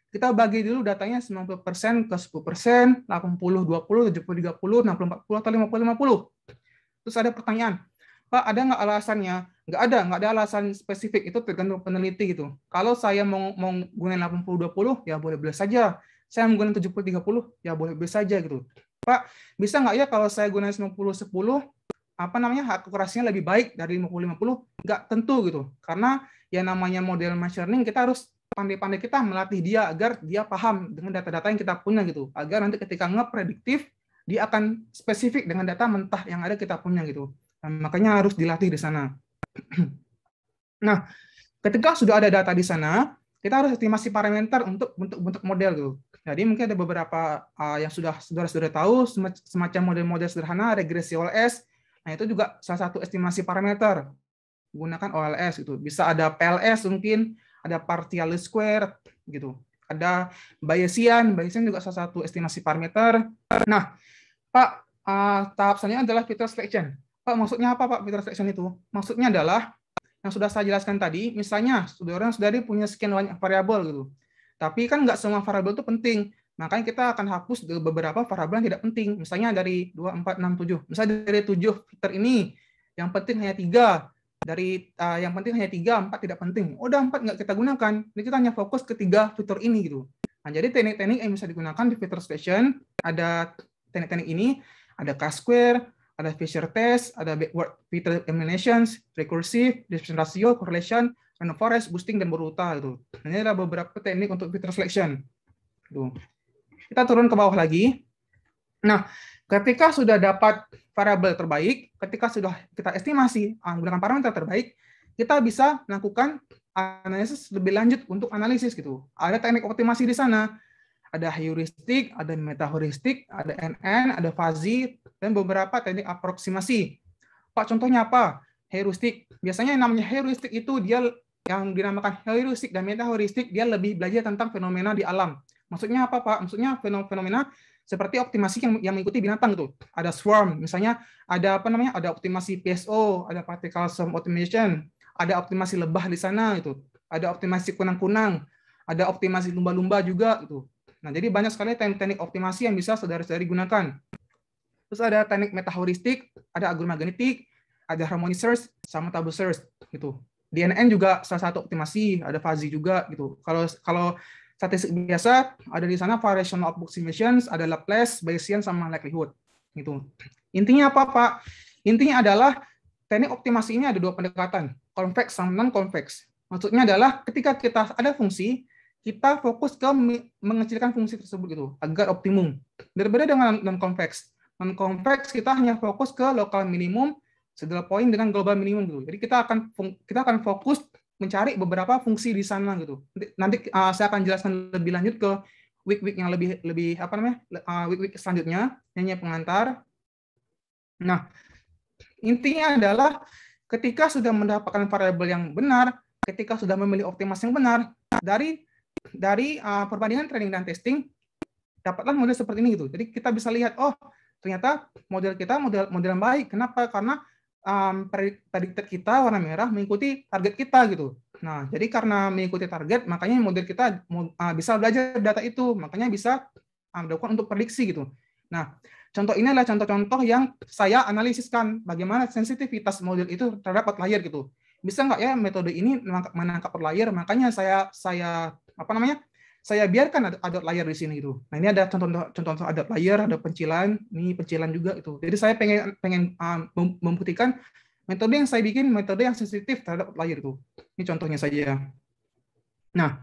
Kita bagi dulu datanya 90% ke 10%, 80, 20, 70, 30, 60, 40, atau 50, 50. Terus ada pertanyaan, Pak, ada nggak alasannya? Nggak ada alasan spesifik, itu tergantung peneliti gitu. Kalau saya mau gunain 80, 20, ya boleh saja. Saya menggunakan 70, 30, ya boleh saja gitu. Pak, bisa nggak ya kalau saya gunain 90, 10, akurasinya lebih baik dari 50, 50? Nggak tentu gitu. Karena yang namanya model machine learning, kita harus pandai-pandai kita melatih dia agar dia paham dengan data-data yang kita punya gitu, agar nanti ketika ngeprediktif dia akan spesifik dengan data mentah yang ada kita punya gitu. Nah, makanya harus dilatih di sana. Nah, ketika sudah ada data di sana, kita harus estimasi parameter untuk bentuk model gitu. Jadi mungkin ada beberapa yang sudah tahu, semacam model-model sederhana, regresi OLS. Nah, itu juga salah satu estimasi parameter gunakan OLS itu. Bisa ada PLS mungkin, ada partial square gitu. Ada Bayesian juga salah satu estimasi parameter. Nah, Pak, tahap selanjutnya adalah filter selection. Pak, maksudnya apa Pak filter selection itu? Maksudnya adalah yang sudah saya jelaskan tadi, misalnya saudara-saudari punya sekian banyak variabel gitu. Tapi kan nggak semua variabel itu penting. Makanya kita akan hapus beberapa variabel yang tidak penting. Misalnya dari 2, 4, 6, 7. Misalnya dari 7 filter ini, yang penting hanya 3. Dari yang penting hanya 3, 4 tidak penting. Udah 4 nggak kita gunakan. Jadi kita hanya fokus ke 3 fitur ini gitu. Nah, jadi teknik-teknik yang bisa digunakan di filter selection, ada teknik-teknik ini, ada chi-square, ada Fisher test, ada backward filter eliminations, recursive, distribution ratio, correlation, random forest, boosting, dan berurutan gitu. Ini adalah beberapa teknik untuk filter selection. Tuh. Kita turun ke bawah lagi. Nah, ketika sudah dapat variabel terbaik, ketika sudah kita estimasi menggunakan parameter terbaik, kita bisa melakukan analisis lebih lanjut untuk analisis gitu. Ada teknik optimasi di sana. Ada heuristik, ada metaheuristik, ada NN, ada fuzzy, dan beberapa teknik aproksimasi. Pak, contohnya apa? Heuristik. Biasanya yang namanya heuristik itu dia yang dinamakan heuristik dan metaheuristik, dia lebih belajar tentang fenomena di alam. Maksudnya apa, Pak? Maksudnya fenomena seperti optimasi yang mengikuti binatang itu. Ada swarm, misalnya ada ada optimasi PSO, ada particle swarm optimization, ada optimasi lebah di sana itu. Ada optimasi kunang-kunang, ada optimasi lumba-lumba juga gitu. Nah, jadi banyak sekali teknik optimasi yang bisa saudara-saudari gunakan. Terus ada teknik metaheuristik, ada algoritma genetik, ada harmonic search, sama tabular search gitu. DNN juga salah satu optimasi, ada fuzzy juga gitu. Kalau statistik biasa ada di sana variational approximations, ada Laplace, Bayesian, sama likelihood gitu. Intinya apa, Pak? Intinya adalah teknik optimasi ini ada dua pendekatan, convex sama non-convex. Maksudnya adalah ketika kita ada fungsi, kita fokus ke mengecilkan fungsi tersebut gitu agar optimum. Berbeda dengan non-convex. Non-convex kita hanya fokus ke local minimum, saddle point dengan global minimum gitu. Jadi kita akan fokus mencari beberapa fungsi di sana gitu. Nanti saya akan jelaskan lebih lanjut ke week-week yang lebih apa namanya? Week-week selanjutnya, hanya pengantar. Nah, intinya adalah ketika sudah mendapatkan variabel yang benar, ketika sudah memilih optimasi yang benar, dari perbandingan training dan testing, dapatlah model seperti ini gitu. Jadi kita bisa lihat, oh ternyata model kita model yang baik. Kenapa? Karena predicted kita warna merah mengikuti target kita gitu. Nah, jadi karena mengikuti target, makanya model kita bisa belajar data itu, makanya bisa dilakukan untuk prediksi gitu. Nah, contoh ini adalah contoh-contoh yang saya analisiskan bagaimana sensitivitas model itu terhadap outlier gitu. Bisa nggak ya metode ini menangkap outlier? Makanya saya biarkan ada outlier di sini gitu. Nah, ini ada contoh-contoh ada outlier, ada pencilan, ini pencilan juga itu. Jadi saya pengen membuktikan metode yang saya bikin metode yang sensitif terhadap outlier itu. Ini contohnya saja. Nah,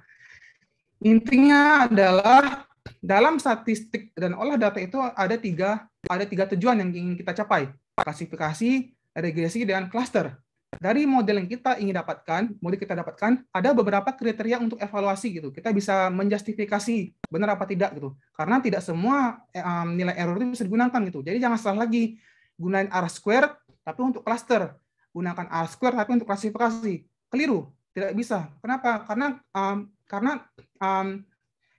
intinya adalah dalam statistik dan olah data itu ada tiga tujuan yang ingin kita capai: klasifikasi, regresi, dan cluster. Dari model yang kita ingin dapatkan, ada beberapa kriteria untuk evaluasi gitu. Kita bisa menjustifikasi benar apa tidak gitu. Karena tidak semua nilai error itu bisa digunakan gitu. Jadi jangan salah lagi gunain R-square tapi untuk cluster, gunakan R-square tapi untuk klasifikasi. Keliru, tidak bisa. Kenapa? Karena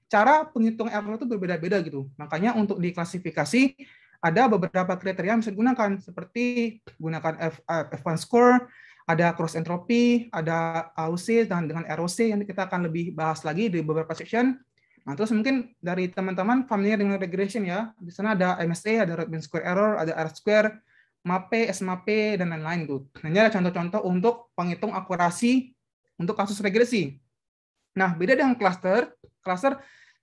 cara penghitung error itu berbeda-beda gitu. Makanya untuk diklasifikasi ada beberapa kriteria yang bisa digunakan, seperti gunakan F1 score, ada cross entropy, ada AUC, dan dengan ROC yang kita akan lebih bahas lagi di beberapa section. Nah, terus mungkin dari teman-teman familiar dengan regression ya, di sana ada MSA, ada Rubin square error, ada R-square, MAPE, SMAPE, dan lain-lain itu. Nah, ini ada contoh-contoh untuk penghitung akurasi untuk kasus regresi. Nah, beda dengan cluster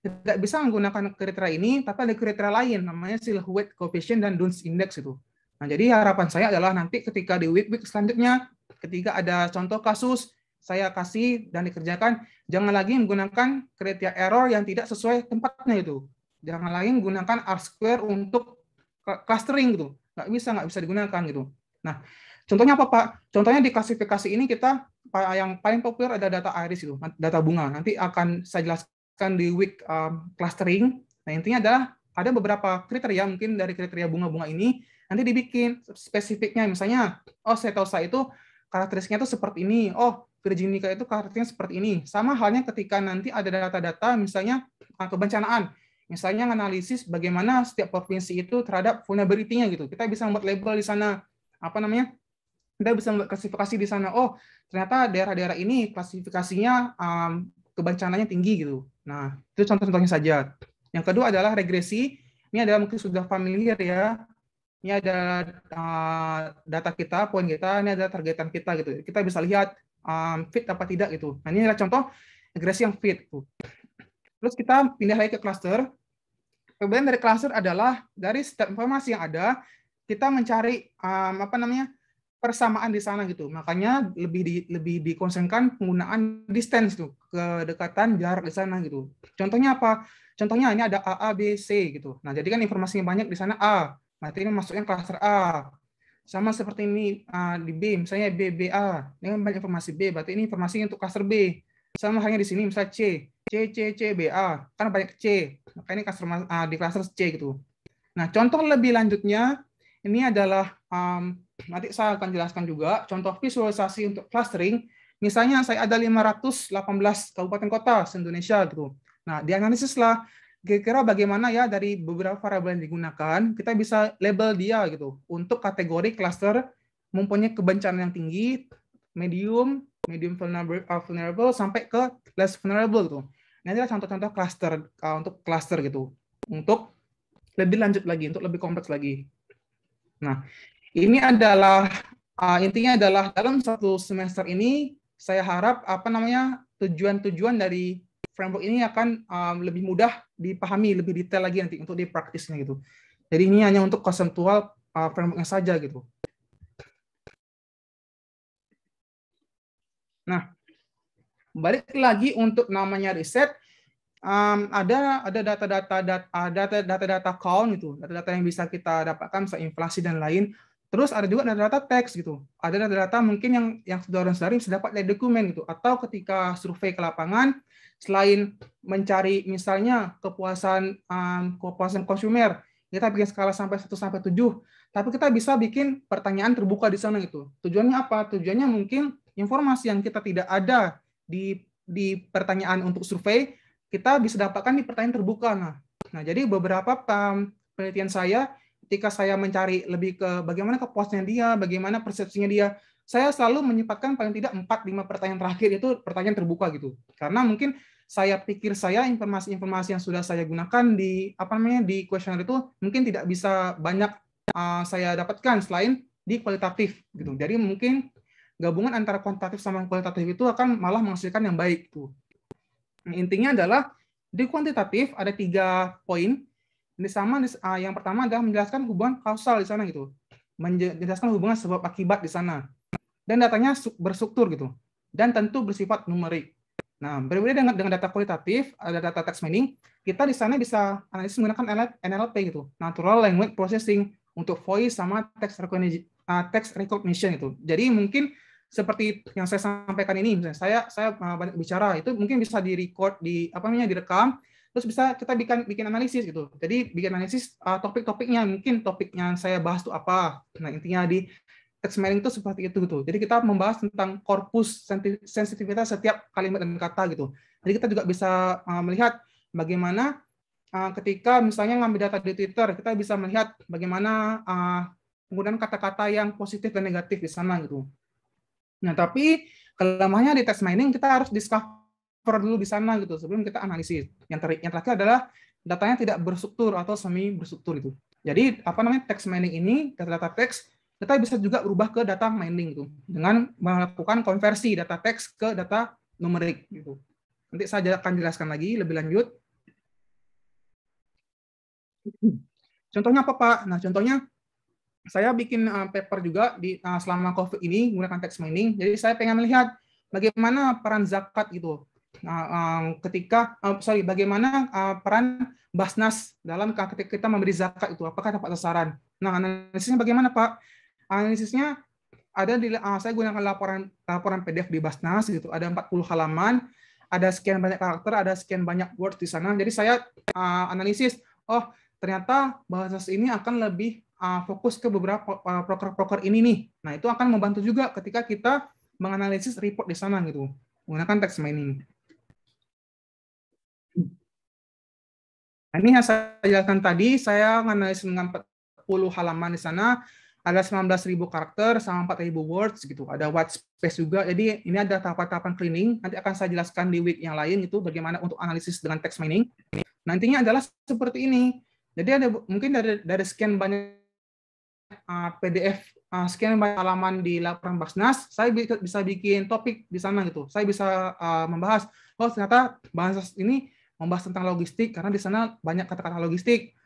tidak bisa menggunakan kriteria ini, tapi ada kriteria lain, namanya silhouette coefficient dan Duns index itu. Nah, jadi harapan saya adalah nanti ketika di week selanjutnya, ketika ada contoh kasus, saya kasih dan dikerjakan, jangan lagi menggunakan kriteria error yang tidak sesuai tempatnya itu. Jangan lagi menggunakan R-square untuk clustering gitu. Nggak bisa digunakan gitu. Nah, contohnya apa, Pak? Contohnya di klasifikasi ini kita yang paling populer ada data iris itu, data bunga. Nanti akan saya jelaskan di week clustering. Nah, intinya adalah ada beberapa kriteria, mungkin dari kriteria bunga-bunga ini nanti dibikin spesifiknya. Misalnya, oh setosa itu karakteristiknya itu seperti ini. Oh, virginica itu karakteristiknya seperti ini. Sama halnya ketika nanti ada data-data misalnya kebencanaan. Misalnya analisis bagaimana setiap provinsi itu terhadap vulnerability-nya gitu. Kita bisa membuat label di sana. Apa namanya? Kita bisa membuat klasifikasi di sana. Oh, ternyata daerah-daerah ini klasifikasinya kebencananya tinggi gitu. Nah, itu contoh-contohnya saja. Yang kedua adalah regresi. Ini adalah mungkin sudah familiar ya. Ini ada data kita, poin kita, ini ada targetan kita gitu. Kita bisa lihat fit apa tidak gitu. Nah, ini adalah contoh regresi yang fit. Terus kita pindah lagi ke cluster. Perbedaan dari cluster adalah dari setiap informasi yang ada, kita mencari persamaan di sana gitu. Makanya lebih dikonsenkan penggunaan distance tuh, kedekatan jarak di sana gitu. Contohnya apa? Contohnya ini ada A, B, C gitu. Nah, jadi kan informasinya banyak di sana A. Berarti ini masuknya cluster A. Sama seperti ini di B, misalnya B, B, A. Ini kan banyak informasi B, berarti ini informasi untuk cluster B. Sama halnya di sini misalnya C, B, A. Kan banyak C. Maka ini di cluster C gitu. Nah, contoh lebih lanjutnya ini adalah nanti saya akan jelaskan juga contoh visualisasi untuk clustering. Misalnya saya ada 518 kabupaten kota se-Indonesia gitu. Nah, dianalisislah kira-kira bagaimana ya dari beberapa variabel yang digunakan, kita bisa label dia gitu untuk kategori cluster mempunyai kebencanaan yang tinggi, medium vulnerable sampai ke less vulnerable gitu. Nah, ini adalah contoh-contoh cluster untuk cluster gitu. Untuk lebih lanjut lagi, untuk lebih kompleks lagi. Nah, ini adalah intinya adalah dalam satu semester ini saya harap tujuan-tujuan dari framework ini akan lebih mudah dipahami, lebih detail lagi nanti untuk dipraktisnya gitu. Jadi ini hanya untuk konseptual frameworknya saja gitu. Nah, balik lagi untuk namanya riset. Ada data-data count gitu, data-data yang bisa kita dapatkan, misalnya inflasi dan lain. Terus ada juga data-data teks gitu. Ada data-data mungkin yang saudara-saudari bisa dapat dari dokumen gitu. Atau ketika survei ke lapangan, selain mencari misalnya kepuasan konsumer, kita bikin skala sampai 1 sampai 7, tapi kita bisa bikin pertanyaan terbuka di sana gitu. Tujuannya apa? Tujuannya mungkin informasi yang kita tidak ada di pertanyaan untuk survei, kita bisa dapatkan di pertanyaan terbuka. Nah, jadi beberapa penelitian saya, ketika saya mencari lebih ke bagaimana kepuasannya dia, bagaimana persepsinya dia, saya selalu menyempatkan paling tidak 4-5 pertanyaan terakhir itu pertanyaan terbuka gitu. Karena mungkin saya pikir informasi-informasi yang sudah saya gunakan di kuesioner itu mungkin tidak bisa banyak saya dapatkan selain di kualitatif gitu. Jadi mungkin gabungan antara kuantitatif sama kualitatif itu akan malah menghasilkan yang baik tuh. Intinya adalah di kuantitatif ada 3 poin. Yang pertama adalah menjelaskan hubungan kausal di sana gitu, menjelaskan hubungan sebab akibat di sana, dan datanya berstruktur gitu, dan tentu bersifat numerik. Nah, berbeda dengan data kualitatif, ada data text mining, kita di sana bisa analisis menggunakan NLP gitu, Natural Language Processing, untuk voice sama text recognition itu. Jadi mungkin seperti yang saya sampaikan ini, misalnya saya banyak bicara, itu mungkin bisa direkord, direkam, terus bisa kita bikin analisis gitu. Jadi bikin analisis topik-topiknya, mungkin topik yang saya bahas itu apa. Nah, intinya di text mining itu seperti itu gitu. Jadi kita membahas tentang korpus sensitivitas setiap kalimat dan kata gitu. Jadi kita juga bisa melihat bagaimana ketika misalnya ngambil data di Twitter, kita bisa melihat bagaimana penggunaan kata-kata yang positif dan negatif di sana gitu. Nah, tapi kelemahannya di text mining, kita harus discover dulu di sana gitu sebelum kita analisis. Yang terakhir adalah datanya tidak berstruktur atau semi berstruktur itu. Jadi text mining ini, data-data teks, kita bisa juga berubah ke data mining gitu dengan melakukan konversi data teks ke data numerik gitu. Nanti saya akan jelaskan lagi lebih lanjut. Contohnya apa, Pak? Nah, contohnya saya bikin paper juga selama COVID ini menggunakan text mining. Jadi saya pengen melihat bagaimana peran zakat gitu. Bagaimana peran Basnas dalam ketika kita memberi zakat itu, apakah dapat sasaran? Nah, analisisnya bagaimana, Pak? Analisisnya ada saya gunakan laporan PDF di Basnas gitu. Ada 40 halaman, ada sekian banyak karakter, ada sekian banyak words di sana. Jadi saya analisis, ternyata bahasa ini akan lebih fokus ke beberapa proker-proker ini nih. Nah, itu akan membantu juga ketika kita menganalisis report di sana gitu, menggunakan text mining. Nah, ini yang saya jelaskan tadi, saya menganalisis dengan 40 halaman di sana, ada 19.000 karakter sama 4.000 words gitu. Ada white space juga. Jadi ini ada tahapan-tahapan cleaning. Nanti akan saya jelaskan di week yang lain itu bagaimana untuk analisis dengan text mining. Nantinya adalah seperti ini. Jadi ada mungkin dari sekian banyak PDF, sekian banyak halaman di laporan Basnas, saya bisa bikin topik di sana gitu. Saya bisa membahas, ternyata bahasa ini membahas tentang logistik karena di sana banyak kata-kata logistik.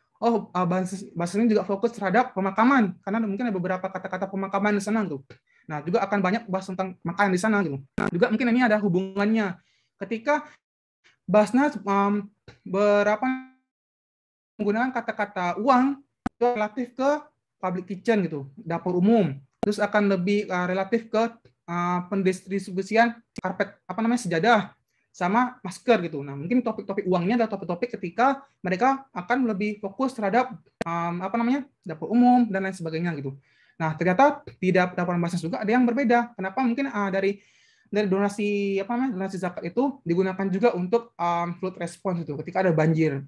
Bahasa ini juga fokus terhadap pemakaman karena mungkin ada beberapa kata-kata pemakaman di sana gitu. Nah, juga akan banyak bahas tentang makanan di sana gitu. Juga mungkin ini ada hubungannya ketika Basnas menggunakan kata-kata uang itu relatif ke public kitchen gitu, dapur umum. Terus akan lebih relatif ke pendistribusian karpet sejadah sama masker gitu. Nah, mungkin topik-topik uangnya adalah topik-topik ketika mereka akan lebih fokus terhadap dapur umum dan lain sebagainya gitu. Nah, ternyata di laporan Basnas juga ada yang berbeda. Kenapa? Mungkin dari donasi donasi zakat itu digunakan juga untuk flood response itu ketika ada banjir,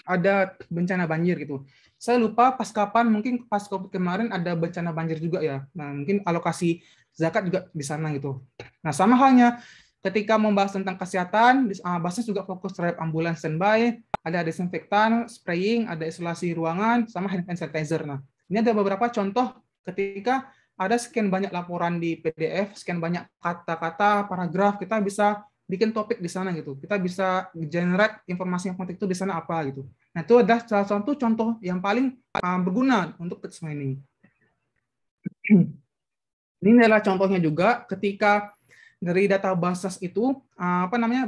ada bencana banjir gitu. Saya lupa pas kapan, mungkin pas COVID kemarin ada bencana banjir juga ya. Nah, mungkin alokasi zakat juga di sana gitu. Nah, sama halnya ketika membahas tentang kesehatan, Basnas juga fokus terhadap ambulans standby, ada desinfektan, spraying, ada isolasi ruangan, sama hand sanitizer. Nah, ini ada beberapa contoh ketika ada sekian banyak laporan di PDF, sekian banyak kata-kata, paragraf, kita bisa bikin topik di sana gitu. Kita bisa generate informasi yang penting itu di sana apa gitu. Nah, itu adalah salah satu contoh yang paling berguna untuk text mining. Ini adalah contohnya juga ketika dari databases itu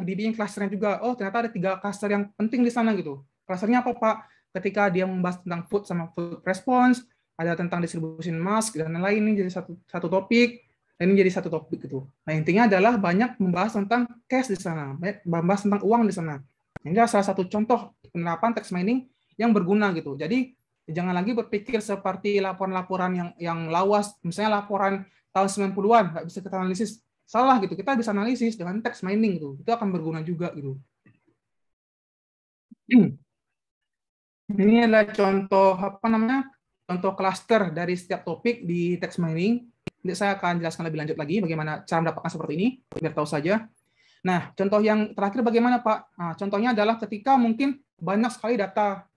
dibikin clusternya juga. Oh, ternyata ada 3 cluster yang penting di sana gitu. Clusternya apa, Pak? Ketika dia membahas tentang food sama food response, ada tentang distribution mask dan lain-lain, ini jadi satu topik, dan ini jadi satu topik gitu. Nah, intinya adalah banyak membahas tentang cash di sana, banyak membahas tentang uang di sana. Ini adalah salah satu contoh penerapan text mining yang berguna gitu. Jadi jangan lagi berpikir seperti laporan-laporan yang lawas, misalnya laporan tahun 90-an nggak bisa kita analisis. Salah gitu, kita bisa analisis dengan text mining gitu, itu akan berguna juga gitu. Ini adalah contoh contoh cluster dari setiap topik di text mining. Nanti saya akan jelaskan lebih lanjut lagi bagaimana cara mendapatkan seperti ini, biar tahu saja. Nah, contoh yang terakhir bagaimana, Pak? Nah, contohnya adalah ketika mungkin banyak sekali data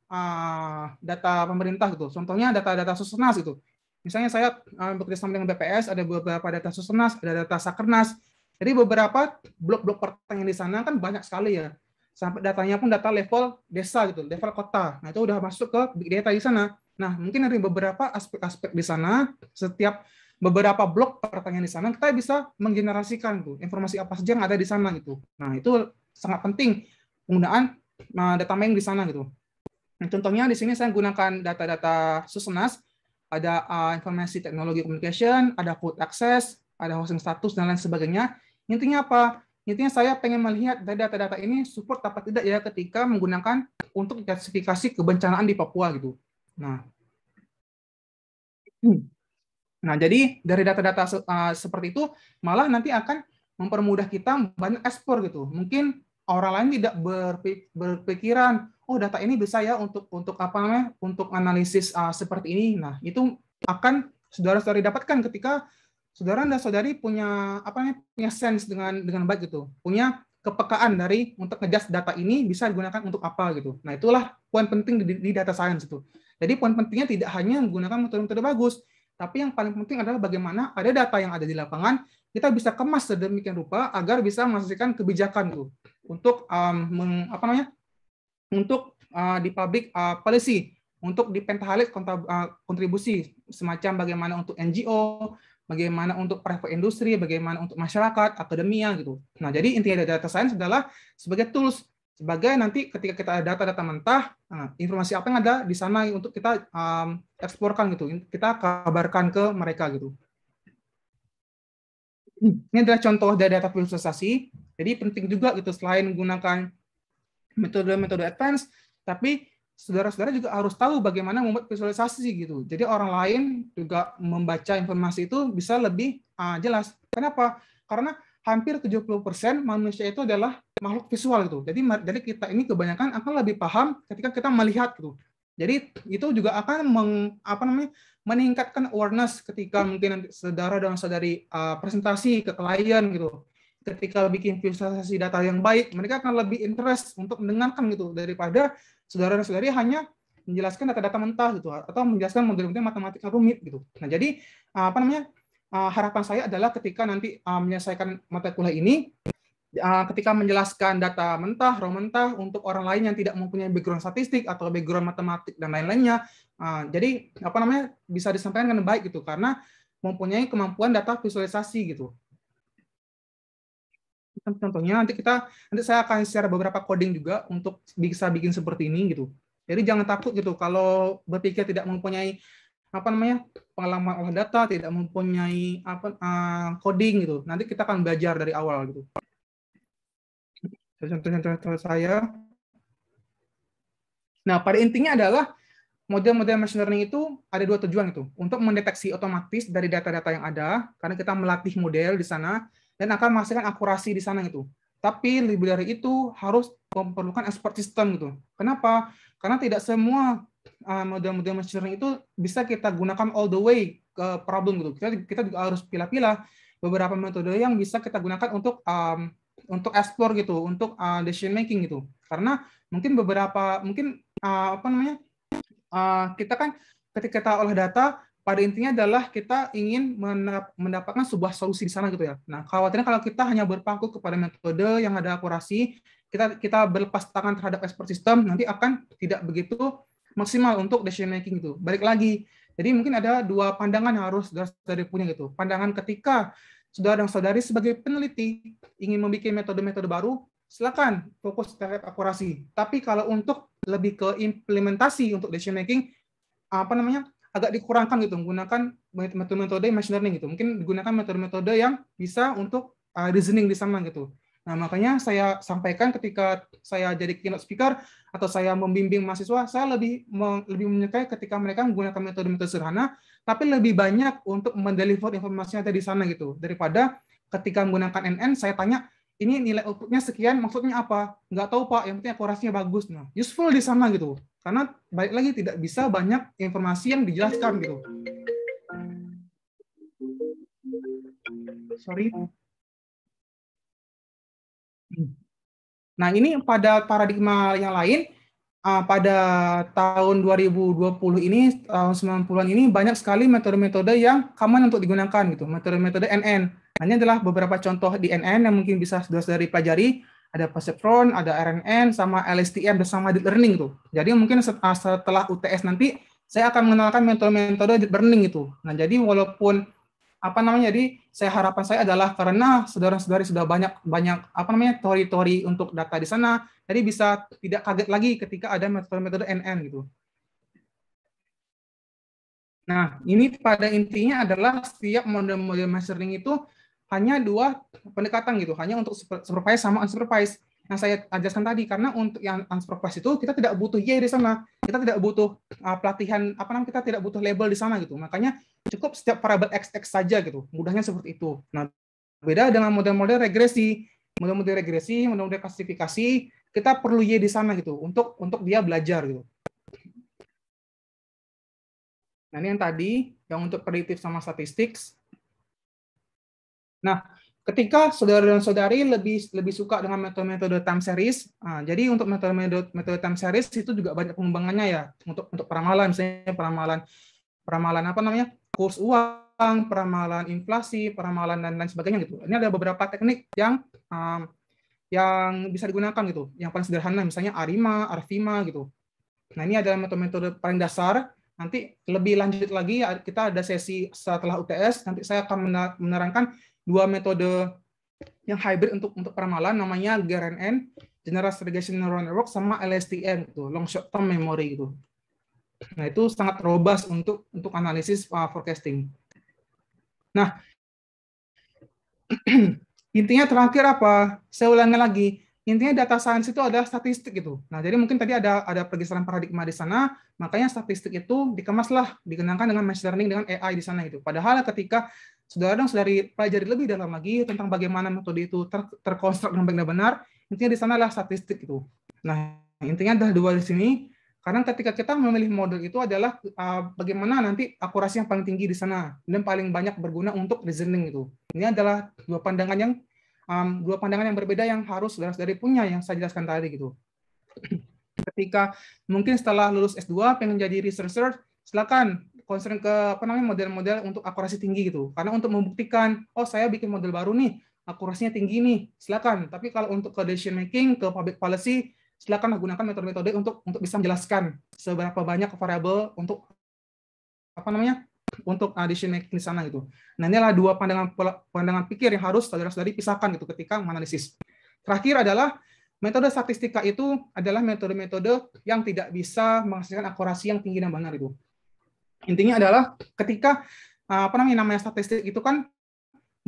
pemerintah gitu. Contohnya data-data Susenas gitu. Misalnya saya bekerja sama dengan BPS, ada beberapa data Susenas, ada data Sakernas. Jadi beberapa blok-blok pertanyaan di sana kan banyak sekali ya. Sampai datanya pun data level desa gitu, level kota. Nah, itu udah masuk ke big data di sana. Nah, mungkin dari beberapa aspek-aspek di sana, setiap beberapa blok pertanyaan di sana, kita bisa menggenerasikan tuh informasi apa saja yang ada di sana gitu. Nah, itu sangat penting penggunaan data mining di sana gitu. Nah, contohnya di sini saya gunakan data-data Susenas, ada informasi teknologi communication, ada food access, ada hosting status dan lain sebagainya. Intinya apa? Intinya saya pengen melihat dari data-data ini support apa tidak ya ketika menggunakan untuk klasifikasi kebencanaan di Papua gitu. Nah, jadi dari data-data seperti itu malah nanti akan mempermudah kita banyak ekspor gitu. Mungkin orang lain tidak berpikiran, oh data ini bisa ya untuk untuk analisis seperti ini. Nah, itu akan saudara-saudari dapatkan ketika saudara dan saudari punya punya sense dengan baik gitu, punya kepekaan dari untuk ngejudge data ini bisa digunakan untuk apa gitu. Nah, itulah poin penting di data science itu. Jadi poin pentingnya tidak hanya menggunakan metode-metode bagus, tapi yang paling penting adalah bagaimana ada data yang ada di lapangan kita bisa kemas sedemikian rupa agar bisa menghasilkan kebijakan tuh untuk di public policy, untuk di pentahelix kontribusi semacam bagaimana untuk NGO, bagaimana untuk private industri, bagaimana untuk masyarakat, akademia gitu. Nah, jadi intinya dari data science adalah sebagai tools, sebagai nanti ketika kita ada data-data mentah, informasi apa yang ada di sana untuk kita eksporkan gitu, kita kabarkan ke mereka gitu. Ini adalah contoh dari data visualisasi. Jadi penting juga gitu selain menggunakan metode-metode advance, tapi saudara-saudara juga harus tahu bagaimana membuat visualisasi gitu. Jadi orang lain juga membaca informasi itu bisa lebih jelas. Kenapa? Karena hampir 70% manusia itu adalah makhluk visual gitu. Jadi kita ini kebanyakan akan lebih paham ketika kita melihat gitu. Jadi itu juga akan meningkatkan awareness ketika mungkin nanti saudara dan saudari presentasi ke klien gitu. Ketika bikin visualisasi data yang baik, mereka akan lebih interest untuk mendengarkan gitu daripada saudara dan saudari hanya menjelaskan data-data mentah gitu atau menjelaskan model-model matematika rumit gitu. Nah, jadi harapan saya adalah ketika nanti menyelesaikan mata kuliah ini, ketika menjelaskan data mentah, raw mentah untuk orang lain yang tidak mempunyai background statistik atau background matematik dan lain-lainnya, jadi bisa disampaikan dengan baik gitu karena mempunyai kemampuan data visualisasi gitu. Contohnya nanti saya akan share beberapa coding juga untuk bisa bikin seperti ini gitu. Jadi jangan takut gitu kalau berpikir tidak mempunyai pengalaman olah data, tidak mempunyai coding gitu. Nanti kita akan belajar dari awal gitu. Contoh-contoh saya. Nah, pada intinya adalah model-model machine learning itu ada 2 tujuan itu. Untuk mendeteksi otomatis dari data-data yang ada, karena kita melatih model di sana, dan akan menghasilkan akurasi di sana gitu. Tapi lebih dari itu harus memerlukan expert system gitu. Kenapa? Karena tidak semua model-model machine learning itu bisa kita gunakan all the way ke problem gitu. Kita juga harus pilih-pilih beberapa metode yang bisa kita gunakan untuk explore gitu, untuk decision making gitu. Karena mungkin kita kan ketika kita olah data pada intinya adalah kita ingin mendapatkan sebuah solusi di sana gitu ya. Nah, khawatirnya kalau kita hanya berpaku kepada metode yang ada akurasi, kita berlepas tangan terhadap expert system, nanti akan tidak begitu maksimal untuk decision making itu. Balik lagi, jadi mungkin ada 2 pandangan yang harus dari punya gitu. Pandangan ketika saudara dan saudari sebagai peneliti ingin membuat metode-metode baru, silakan fokus terhadap akurasi. Tapi kalau untuk lebih ke implementasi untuk decision making, agak dikurangkan gitu, menggunakan metode-metode machine learning gitu. Mungkin digunakan metode-metode yang bisa untuk reasoning di sana gitu. Nah, makanya saya sampaikan ketika saya jadi keynote speaker atau saya membimbing mahasiswa, saya lebih menyukai ketika mereka menggunakan metode-metode sederhana, tapi lebih banyak untuk mendeliver informasi yang ada di sana gitu. Daripada ketika menggunakan NN, saya tanya, ini nilai outputnya sekian, maksudnya apa? Nggak tahu, Pak, yang penting akurasinya bagus. Nah, useful di sana gitu. Karena balik lagi tidak bisa banyak informasi yang dijelaskan gitu. Sorry. Nah, ini pada paradigma yang lain, pada tahun 2020 ini, tahun 90-an ini banyak sekali metode-metode yang common untuk digunakan gitu, metode-metode NN. Nah, ini adalah beberapa contoh di NN yang mungkin bisa saudara pelajari. Ada perceptron, ada RNN, sama LSTM, dan sama deep learning gitu. Jadi mungkin setelah UTS nanti, saya akan mengenalkan metode-metode deep learning itu. Nah, jadi walaupun jadi saya harapan saya adalah karena saudara-saudari sudah banyak teori-teori untuk data di sana, jadi bisa tidak kaget lagi ketika ada metode-metode NN gitu. Nah, ini pada intinya adalah setiap model-model machine learning itu hanya dua pendekatan gitu, hanya untuk supervised sama unsupervised. Nah, saya jelaskan tadi, karena untuk yang unsupervised itu kita tidak butuh Y di sana, kita tidak butuh pelatihan, kita tidak butuh label di sana gitu. Makanya cukup setiap variabel XX saja gitu, mudahnya seperti itu. Nah, beda dengan model-model regresi, model-model klasifikasi, kita perlu Y di sana gitu, untuk dia belajar gitu. Nah, ini yang tadi, yang untuk prediktif sama statistik. Nah, ketika saudara dan saudari lebih suka dengan metode-metode time series, jadi untuk metode time series itu juga banyak pengembangannya ya, untuk peramalan, misalnya peramalan kurs uang, peramalan inflasi, peramalan dan lain sebagainya gitu. Ini ada beberapa teknik yang bisa digunakan gitu. Yang paling sederhana misalnya ARIMA, ARFIMA gitu. Nah, ini adalah metode-metode paling dasar. Nanti lebih lanjut lagi, kita ada sesi setelah UTS, nanti saya akan menerangkan dua metode yang hybrid untuk peramalan, namanya GRNN, General Segregation Neural Network, sama LSTM, gitu, Long Short Term Memory. Gitu. Nah, itu sangat robust untuk analisis forecasting. Nah, intinya terakhir apa? Saya ulangi lagi. Intinya data science itu adalah statistik gitu. Nah, jadi mungkin tadi ada pergeseran paradigma di sana, makanya statistik itu dikemaslah, dikenalkan dengan machine learning, dengan AI di sana itu. Padahal ketika saudara-saudari pelajari lebih dalam lagi tentang bagaimana metode itu terkonstruk dengan benar-benar, intinya di sana adalah statistik itu. Nah, intinya adalah dua di sini. Karena ketika kita memilih model itu adalah bagaimana nanti akurasi yang paling tinggi di sana dan paling banyak berguna untuk reasoning itu. Ini adalah dua pandangan yang berbeda yang harus saudara-saudari punya, yang saya jelaskan tadi gitu. Ketika mungkin setelah lulus S2 pengen jadi researcher, silakan concern ke model-model untuk akurasi tinggi gitu. Karena untuk membuktikan, oh saya bikin model baru nih, akurasinya tinggi nih, silakan. Tapi kalau untuk ke decision making, ke public policy, silakan gunakan metode-metode untuk bisa menjelaskan seberapa banyak variabel untuk untuk decision making di sana gitu. Nah, inilah dua pandangan pikir yang harus saudara-saudari pisahkan gitu ketika menganalisis. Terakhir adalah metode statistika itu adalah metode-metode yang tidak bisa menghasilkan akurasi yang tinggi dan benar itu. Intinya adalah ketika namanya statistik itu kan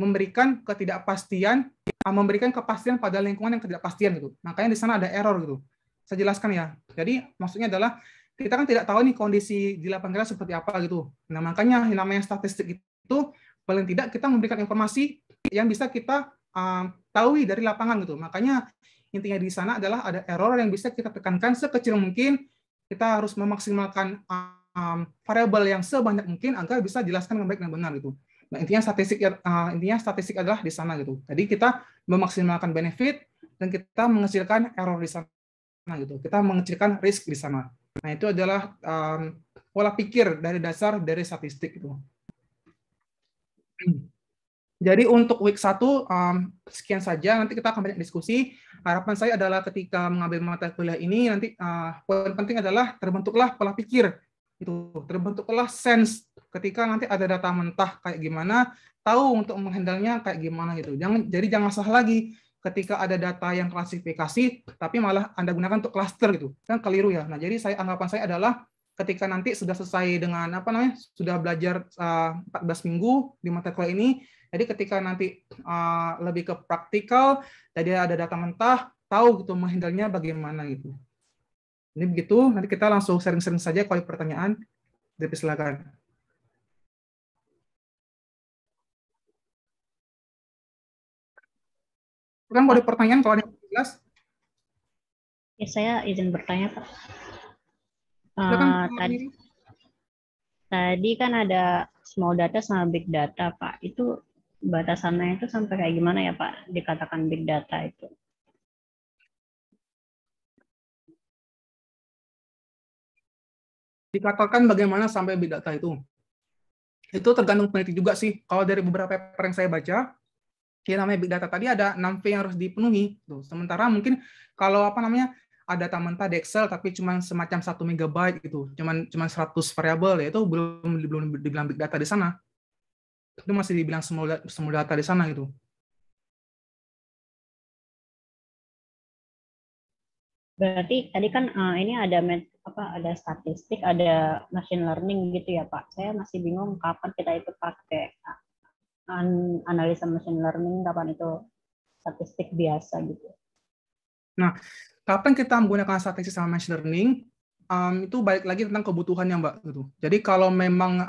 memberikan ketidakpastian, memberikan kepastian pada lingkungan yang ketidakpastian gitu. Makanya di sana ada error gitu. Saya jelaskan ya. Jadi maksudnya adalah kita kan tidak tahu nih kondisi di lapangan seperti apa gitu. Nah, makanya yang namanya statistik itu paling tidak kita memberikan informasi yang bisa kita tahu dari lapangan gitu. Makanya intinya di sana adalah ada error yang bisa kita tekankan sekecil mungkin. Kita harus memaksimalkan variabel yang sebanyak mungkin agar bisa jelaskan dengan baik dan benar gitu. Nah, intinya statistik adalah di sana gitu. Jadi kita memaksimalkan benefit dan kita mengecilkan error di sana gitu. Kita mengecilkan risk di sana. Nah, itu adalah pola pikir dari dasar dari statistik itu. Jadi untuk week 1 sekian saja, nanti kita akan banyak diskusi. Harapan saya adalah ketika mengambil mata kuliah ini nanti poin penting adalah terbentuklah pola pikir Itu terbentuklah sense ketika nanti ada data mentah kayak gimana, tahu untuk menghandle-nya kayak gimana gitu. Jangan salah lagi ketika ada data yang klasifikasi tapi malah Anda gunakan untuk cluster gitu. Kan keliru ya. Nah, jadi anggapan saya adalah ketika nanti sudah selesai dengan sudah belajar 14 minggu di mata kuliah ini, jadi ketika nanti lebih ke praktikal, jadi ada data mentah, tahu gitu menghandle-nya bagaimana gitu. Ini begitu, nanti kita langsung sharing-sharing saja kalau ada pertanyaan. Silakan. Kan kalau ada pertanyaan, kalau ada yang jelas. Ya, saya izin bertanya, Pak. Silakan. Tadi kan ada small data sama big data, Pak. Itu batasannya itu sampai kayak gimana ya, Pak? Dikatakan big data itu. Dikatakan bagaimana sampai big data itu. Itu tergantung peneliti juga sih. Kalau dari beberapa paper yang saya baca, yang namanya big data tadi ada 6V yang harus dipenuhi. Tuh. Sementara mungkin kalau ada data mentah di Excel tapi cuma semacam 1 MB gitu, cuma 100 variabel, ya itu belum dibilang big data di sana. Itu masih dibilang small data di sana gitu. Berarti tadi kan ini ada statistik, ada machine learning gitu ya, Pak. Saya masih bingung kapan kita itu pakai analisa machine learning, kapan itu statistik biasa gitu. Nah, kapan kita menggunakan statistik sama machine learning, itu balik lagi tentang kebutuhannya, Mbak. Gitu. Jadi kalau memang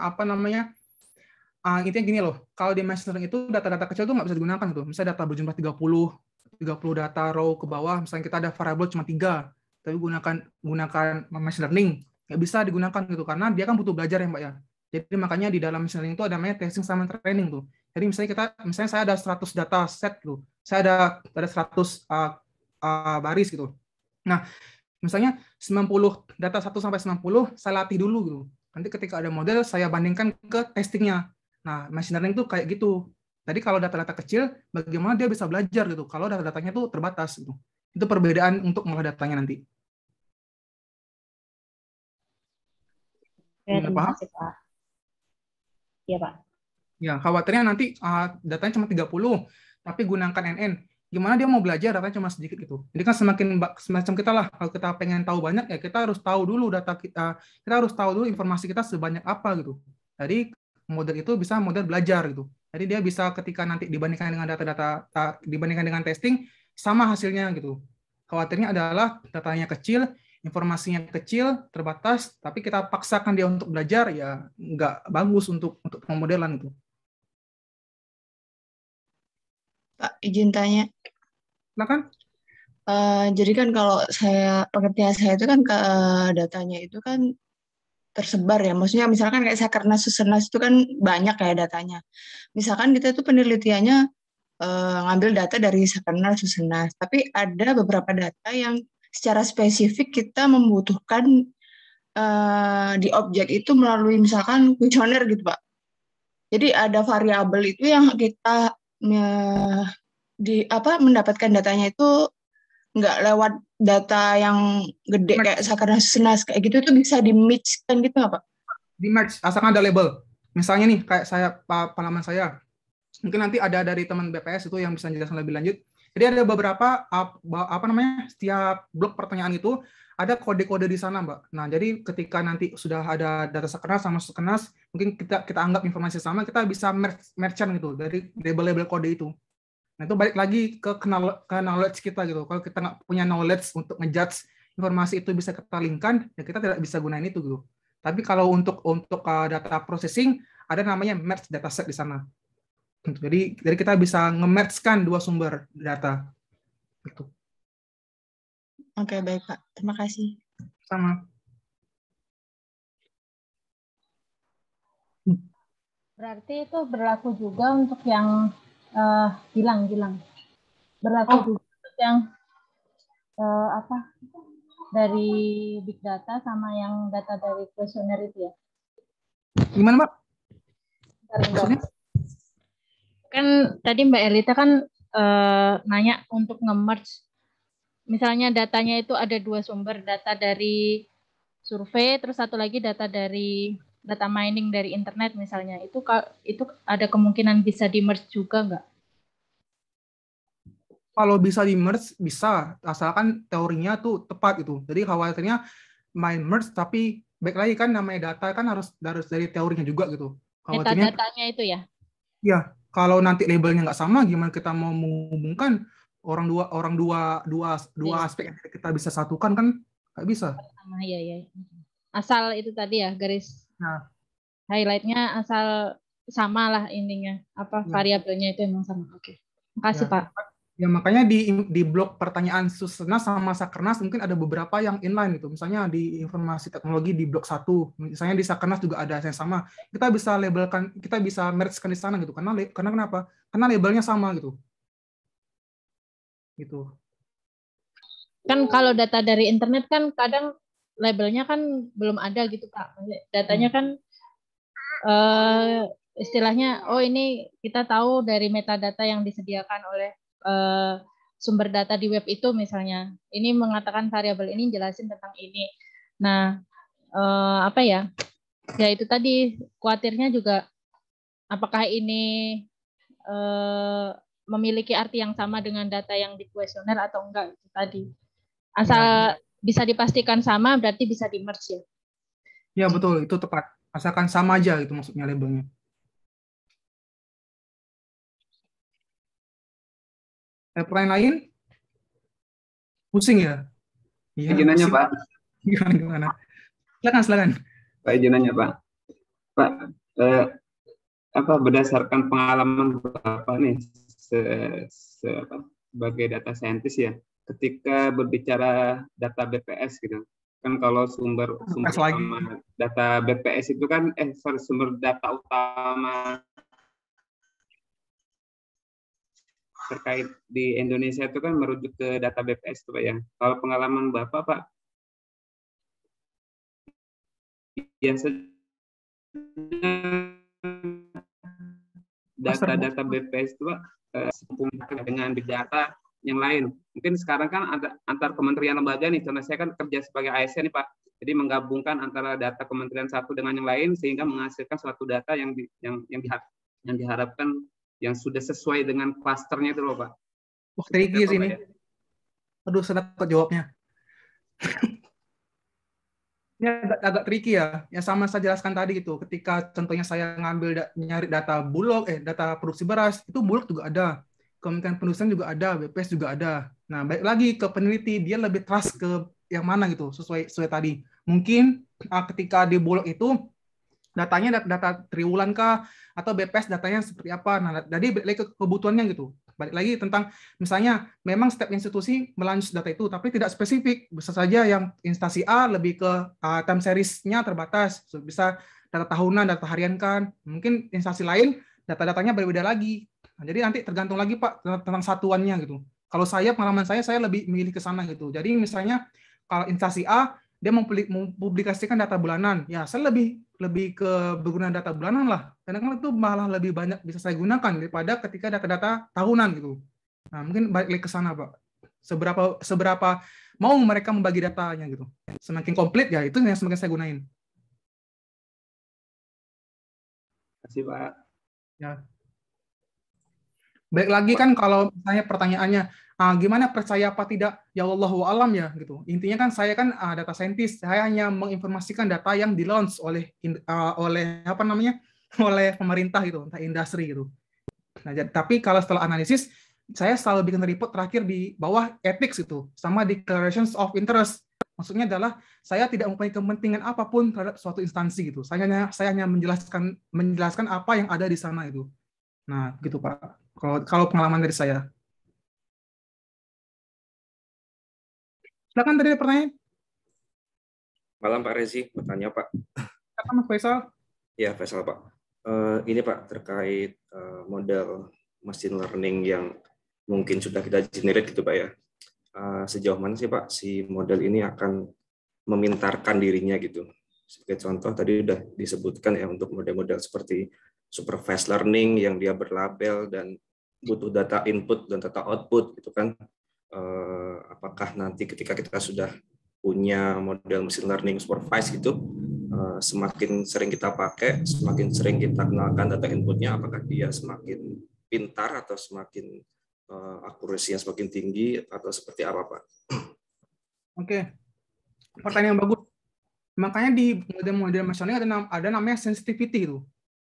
intinya gini loh, kalau di machine learning itu data-data kecil itu nggak bisa digunakan tuh. Misalnya data berjumlah 30 data row ke bawah, misalnya kita ada variabel cuma 3, tapi gunakan machine learning, nggak bisa digunakan gitu, karena dia kan butuh belajar ya, Mbak ya. Jadi makanya di dalam machine learning itu ada namanya testing sama training tuh. Jadi misalnya saya ada 100 data set tuh, saya ada 100 baris gitu. Nah, misalnya 90 data 1 sampai 90 saya latih dulu gitu. Nanti ketika ada model saya bandingkan ke testingnya. Nah, machine learning itu kayak gitu. Jadi kalau data-data kecil, bagaimana dia bisa belajar gitu? Kalau data-datanya itu terbatas gitu. Itu perbedaan untuk mengolah datanya nanti. Ya, terima kasih, Pak. Iya, Pak. Ya, khawatirnya nanti datanya cuma 30, tapi gunakan NN. Gimana dia mau belajar datanya cuma sedikit gitu. Jadi kan semacam kita lah, kalau kita pengen tahu banyak ya kita harus tahu dulu data kita harus tahu dulu informasi kita sebanyak apa gitu. Jadi model itu bisa model belajar gitu. Jadi dia bisa ketika nanti dibandingkan dengan dibandingkan dengan testing sama hasilnya gitu. Khawatirnya adalah datanya kecil, informasinya kecil, terbatas, tapi kita paksakan dia untuk belajar ya nggak bagus untuk pemodelan itu. Pak, izin tanya. Silakan. Jadi kan kalau pengertian saya itu kan datanya itu kan tersebar ya. Maksudnya misalkan kayak Sakernas, Susenas itu kan banyak kayak datanya. Misalkan kita itu penelitiannya ngambil data dari Sakernas, Susenas. Tapi ada beberapa data yang secara spesifik kita membutuhkan di objek itu melalui misalkan kuesioner gitu, Pak. Jadi ada variabel itu yang kita mendapatkan datanya itu nggak lewat data yang gede kayak Sakernas, Susenas kayak gitu, itu bisa di-match kan gitu nggak, Pak? Di-match, asalkan ada label. Misalnya nih, kayak pengalaman saya, mungkin nanti ada dari teman BPS itu yang bisa menjelaskan lebih lanjut. Jadi ada beberapa setiap blok pertanyaan itu ada kode-kode di sana, Mbak. Nah, jadi ketika nanti sudah ada data Sakernas sama Susenas, mungkin kita anggap informasi sama, kita bisa merchant gitu dari label-label kode itu. Nah, itu balik lagi ke knowledge kita gitu. Kalau kita nggak punya knowledge untuk ngejudge informasi itu bisa kita linkkan, ya kita tidak bisa gunain itu gitu. Tapi kalau untuk data processing, ada namanya merge dataset di sana. Jadi kita bisa nge-match-kan dua sumber data. Gitu. Oke, baik Pak. Terima kasih. Sama. Berarti itu berlaku juga untuk yang Gilang. Berlaku juga untuk yang dari big data sama yang data dari kuesioner itu ya? Gimana, Mbak? Maksudnya? Kan tadi Mbak Elita kan nanya untuk nge-merge, misalnya datanya itu ada 2 sumber, data dari survei, terus satu lagi data mining dari internet misalnya, itu ada kemungkinan bisa di-merge juga nggak? Kalau bisa di merge bisa, asalkan teorinya tuh tepat gitu. Jadi khawatirnya main merge tapi baik lagi kan namanya data kan harus dari teorinya juga gitu. Khawatirnya Metadata-nya itu ya? ya kalau nanti labelnya nggak sama, gimana kita mau menghubungkan dua aspek yang kita bisa satukan kan nggak bisa. Sama ya. Asal itu tadi ya garis Nah, highlight-nya asal sama lah intinya, variabelnya itu emang sama. Oke. Makasih ya. Pak. Ya makanya di blok pertanyaan Susnas sama Sakernas mungkin ada beberapa yang inline gitu. Misalnya di informasi teknologi di blok 1, misalnya di Sakernas juga ada yang sama. Kita bisa labelkan, kita bisa merge-kan di sana gitu. Karena kenapa? Karena labelnya sama gitu. Gitu. Kan kalau data dari internet kan kadang labelnya kan belum ada gitu Pak. Datanya kan istilahnya, oh ini kita tahu dari metadata yang disediakan oleh sumber data di web itu misalnya. Ini mengatakan variabel ini jelasin tentang ini. Nah, apa ya? Ya itu tadi khawatirnya juga apakah ini memiliki arti yang sama dengan data yang di kuesioner atau enggak itu tadi. Asal bisa dipastikan sama berarti bisa di-merge ya. Ya betul, itu tepat. Asalkan sama aja gitu maksudnya labelnya. Pertanyaan lain? Pusing ya? Iya, izin nanya, Pak. Gimana? Silakan. Pak, izin nanya, Pak. Pak, berdasarkan pengalaman Bapak nih sebagai data scientist ya, ketika berbicara data BPS gitu, kan kalau sumber utama data BPS itu kan sumber data utama terkait di Indonesia itu kan merujuk ke data BPS itu Pak ya. Kalau pengalaman Bapak Pak, biasanya data-data BPS itu Pak dengan big data yang lain. Mungkin sekarang kan ada antar kementerian lembaga nih, karena saya kan kerja sebagai ASN nih Pak. Jadi menggabungkan antara data kementerian satu dengan yang lain sehingga menghasilkan suatu data yang diharapkan yang sudah sesuai dengan klasternya itu loh Pak. Wah, tricky sih ini. Aduh, saya dapat jawabnya. Ini agak tricky ya. Yang sama saya jelaskan tadi gitu. Ketika contohnya saya nyari data Bulog, data produksi beras, itu Bulog juga ada. Kementerian Perindustrian juga ada, BPS juga ada. Nah, balik lagi ke peneliti, dia lebih trust ke yang mana gitu, sesuai tadi. Mungkin ketika di Bulog itu datanya data triwulan kah atau BPS datanya seperti apa. Nah, jadi balik lagi ke kebutuhannya gitu. Balik lagi tentang misalnya memang setiap institusi melanjut data itu tapi tidak spesifik. Bisa saja yang instansi A lebih ke time series-nya terbatas. Bisa data tahunan, data harian kan. Mungkin instansi lain data-datanya berbeda lagi. Nah, jadi nanti tergantung lagi Pak tentang satuannya gitu. Kalau pengalaman saya lebih milih ke sana gitu. Jadi misalnya kalau instansi A dia mempublikasikan data bulanan, ya saya lebih ke berguna data bulanan lah, karena kan itu malah lebih banyak bisa saya gunakan daripada ketika data-data tahunan gitu. Nah mungkin balik ke sana Pak, seberapa mau mereka membagi datanya gitu, semakin komplit ya itu yang semakin saya gunain. Terima kasih Pak. Ya. Baik lagi kan kalau misalnya pertanyaannya gimana percaya apa tidak, ya wallahu alam ya gitu. Intinya kan saya kan data scientist, saya hanya menginformasikan data yang di launch oleh apa namanya oleh pemerintah gitu, entah industri gitu. Nah, tapi kalau setelah analisis saya selalu bikin report terakhir di bawah ethics itu sama declarations of interest. Maksudnya adalah saya tidak mempunyai kepentingan apapun terhadap suatu instansi gitu. Saya hanya menjelaskan apa yang ada di sana itu. Nah, gitu Pak. Kalau pengalaman dari saya. Silakan tadi ada pertanyaan. Malam Pak Rezi, bertanya Pak. Silakan Mas Faisal. Ya Faisal Pak. Ini Pak terkait model machine learning yang mungkin sudah kita generate gitu Pak ya. Sejauh mana sih Pak si model ini akan memintarkan dirinya gitu. Sebagai contoh tadi sudah disebutkan ya untuk model-model seperti supervised learning yang dia berlabel dan butuh data input dan data output gitu kan. Apakah nanti ketika kita sudah punya model machine learning supervised gitu, semakin sering kita pakai, semakin sering kita kenalkan data inputnya, apakah dia semakin pintar atau semakin akurasinya semakin tinggi atau seperti apa, Pak? Oke, pertanyaan yang bagus. Makanya di model-model machine learning ada namanya sensitivity itu.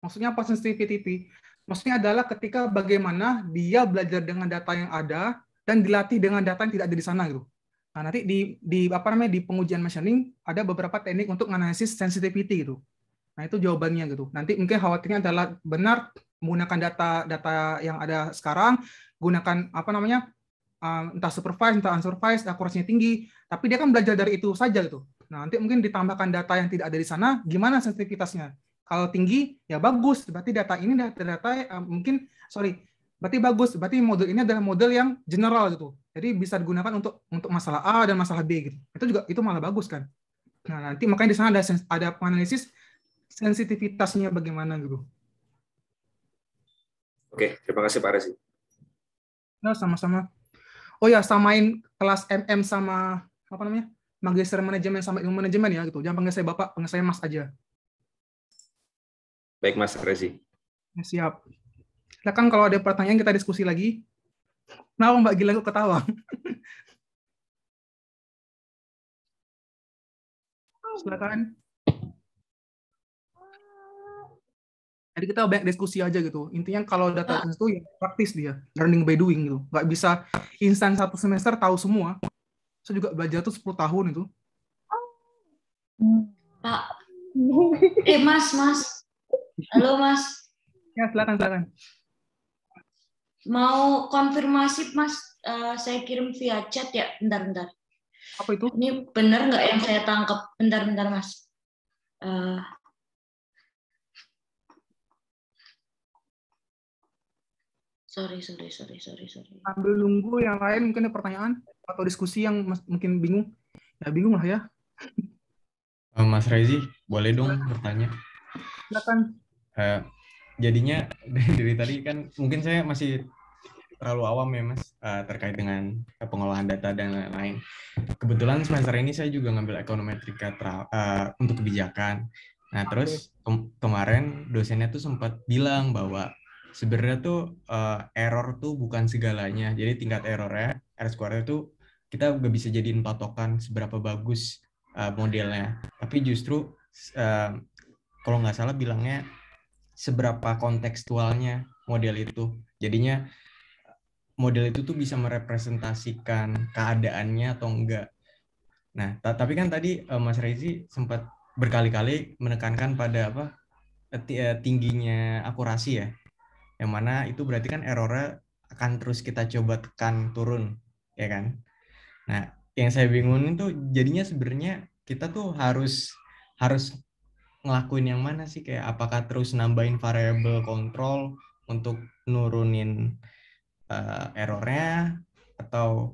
Maksudnya apa sensitivity? Maksudnya adalah ketika bagaimana dia belajar dengan data yang ada dan dilatih dengan data yang tidak ada di sana gitu. Nah, nanti di pengujian machine learning ada beberapa teknik untuk menganalisis sensitivity gitu. Nah, itu jawabannya gitu. Nanti mungkin khawatirnya adalah benar menggunakan data yang ada sekarang, gunakan entah supervised, entah unsupervised, akurasinya tinggi, tapi dia kan belajar dari itu saja gitu. Nah, nanti mungkin ditambahkan data yang tidak ada di sana, gimana sensitivitasnya? Kalau tinggi, ya bagus. Berarti data ini berarti bagus. Berarti model ini adalah model yang general gitu. Jadi bisa digunakan untuk masalah A dan masalah B gitu. Itu malah bagus kan. Nah, nanti makanya di sana ada penganalisis sensitivitasnya bagaimana gitu. Oke, terima kasih Pak Rezi. Ya, sama-sama. Oh ya, samain kelas MM sama magister manajemen sama ilmu manajemen ya gitu. Jangan panggil saya Bapak, panggil saya Mas aja. Baik Mas Rezi. Ya, siap. Silakan kalau ada pertanyaan kita diskusi lagi. Nah, Mbak Gila kok ketawa. Silakan. Jadi kita banyak diskusi aja gitu. Intinya kalau data itu ya praktis dia, learning by doing gitu. Nggak bisa instan 1 semester tahu semua. Saya juga belajar tuh 10 tahun itu. Pak. Mas. Halo Mas. Ya, silakan. Mau konfirmasi Mas, saya kirim via chat ya, bentar. Apa itu? Ini benar nggak yang saya tangkap? Bentar Mas. Sorry. Sambil nunggu yang lain mungkin ada pertanyaan atau diskusi yang mungkin bingung. Ya bingung lah ya. Mas Rezi, boleh dong bertanya? Silakan. Jadinya dari tadi kan mungkin saya masih terlalu awam ya Mas terkait dengan pengolahan data dan lain-lain. Kebetulan semester ini saya juga ngambil ekonometrika untuk kebijakan. Nah terus kemarin dosennya tuh sempat bilang bahwa sebenarnya tuh error tuh bukan segalanya. Jadi tingkat errornya, R-square itu kita nggak bisa jadiin patokan seberapa bagus modelnya. Tapi justru kalau nggak salah bilangnya seberapa kontekstualnya model itu. Jadinya model itu tuh bisa merepresentasikan keadaannya atau enggak. Nah, tapi kan tadi Mas Rezi sempat berkali-kali menekankan pada tingginya akurasi ya. Yang mana itu berarti kan errornya akan terus kita coba tekan turun, ya kan? Nah, yang saya bingungin tuh jadinya sebenarnya kita tuh harus ngelakuin yang mana sih? Kayak apakah terus nambahin variabel kontrol untuk nurunin errornya atau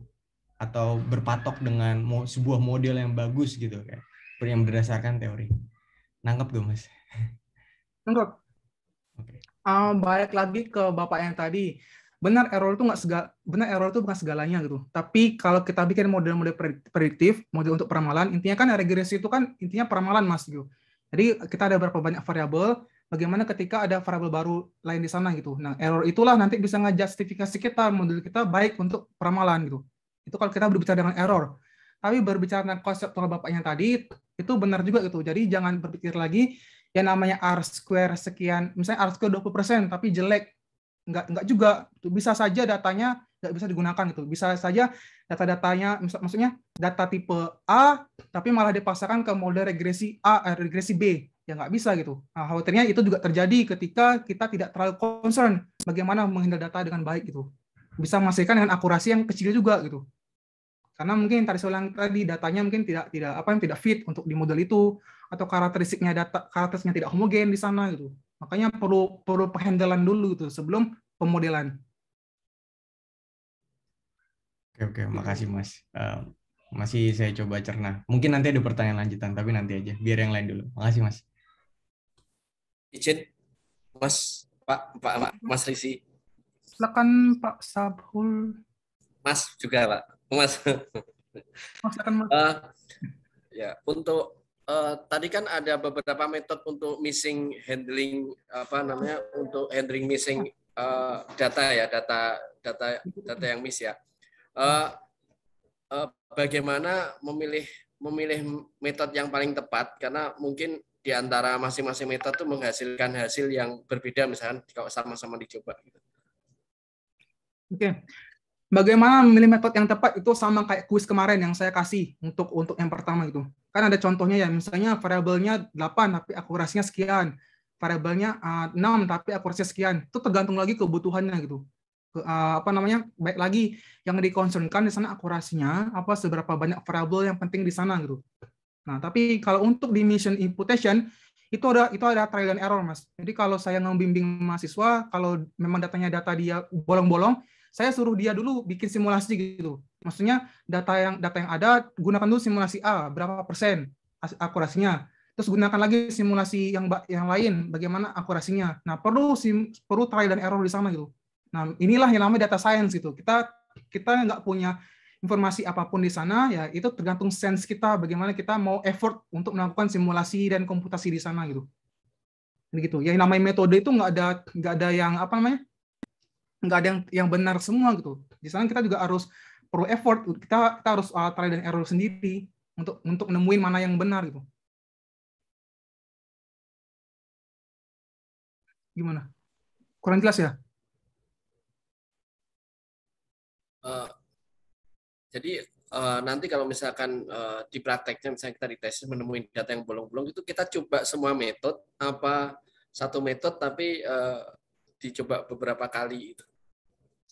berpatok dengan sebuah model yang bagus gitu kayak yang berdasarkan teori. Nangkep gak Mas? Nangkep. Oke. Balik lagi ke Bapak yang tadi. Benar error itu bukan segalanya gitu. Tapi kalau kita bikin model-model prediktif, model untuk peramalan, intinya kan regresi itu kan intinya peramalan Mas gitu. Jadi kita ada berapa banyak variabel, bagaimana ketika ada variabel baru lain di sana gitu. Nah, error itulah nanti bisa ngejustifikasi kita model kita baik untuk peramalan gitu. Itu kalau kita berbicara dengan error. Tapi berbicara dengan konseptual Bapaknya tadi, itu benar juga gitu. Jadi jangan berpikir lagi yang namanya R-square sekian, misalnya R-square 20%, tapi jelek. Enggak juga. Bisa saja datanya nggak bisa digunakan gitu. Bisa saja data-datanya, maksudnya data tipe A, tapi malah dipasarkan ke model regresi regresi B. Ya nggak bisa gitu. Nah, khawatirnya itu juga terjadi ketika kita tidak terlalu concern bagaimana menghandle data dengan baik gitu. Bisa menghasilkan dengan akurasi yang kecil juga gitu. Karena mungkin tadi datanya mungkin tidak fit untuk di model itu, atau karakteristiknya tidak homogen di sana gitu. Makanya perlu penghandlean dulu gitu sebelum pemodelan. Oke, makasih Mas. Masih saya coba cerna. Mungkin nanti ada pertanyaan lanjutan, tapi nanti aja. Biar yang lain dulu. Makasih Mas. Izin, Mas Risi. Silakan Pak Sabhul. Mas juga Pak. Mas. Ya, untuk tadi kan ada beberapa metode untuk missing handling untuk handling missing data ya, data yang miss ya. Bagaimana memilih metode yang paling tepat, karena mungkin di antara masing-masing metode itu menghasilkan hasil yang berbeda, misalkan kalau sama-sama dicoba. Oke. Bagaimana memilih metode yang tepat itu sama kayak kuis kemarin yang saya kasih untuk yang pertama gitu. Kan ada contohnya ya, misalnya variabelnya 8 tapi akurasinya sekian. Variabelnya 6 tapi akurasinya sekian. Itu tergantung lagi kebutuhannya gitu. Baik lagi yang diconcernkan di sana akurasinya, seberapa banyak variabel yang penting di sana gitu. Nah, tapi kalau untuk di mission imputation itu ada trial and error, Mas. Jadi kalau saya ngebimbing mahasiswa, kalau memang data dia bolong-bolong, saya suruh dia dulu bikin simulasi gitu. Maksudnya data yang ada, gunakan dulu simulasi A, berapa persen akurasinya. Terus gunakan lagi simulasi yang lain, bagaimana akurasinya. Nah, perlu trial dan error di sana gitu. Nah, inilah yang namanya data science gitu. Kita nggak punya informasi apapun di sana, ya itu tergantung sense kita, bagaimana kita mau effort untuk melakukan simulasi dan komputasi di sana gitu. Begitu. Yang namanya metode itu nggak ada yang nggak ada yang benar semua gitu. Di sana kita juga harus perlu effort, kita harus trial dan error sendiri untuk nemuin mana yang benar gitu. Gimana? Kurang jelas ya? Jadi nanti kalau misalkan di prakteknya, misalnya kita ditesis menemuin data yang bolong-bolong, itu kita coba semua metode, apa satu metode tapi dicoba beberapa kali gitu.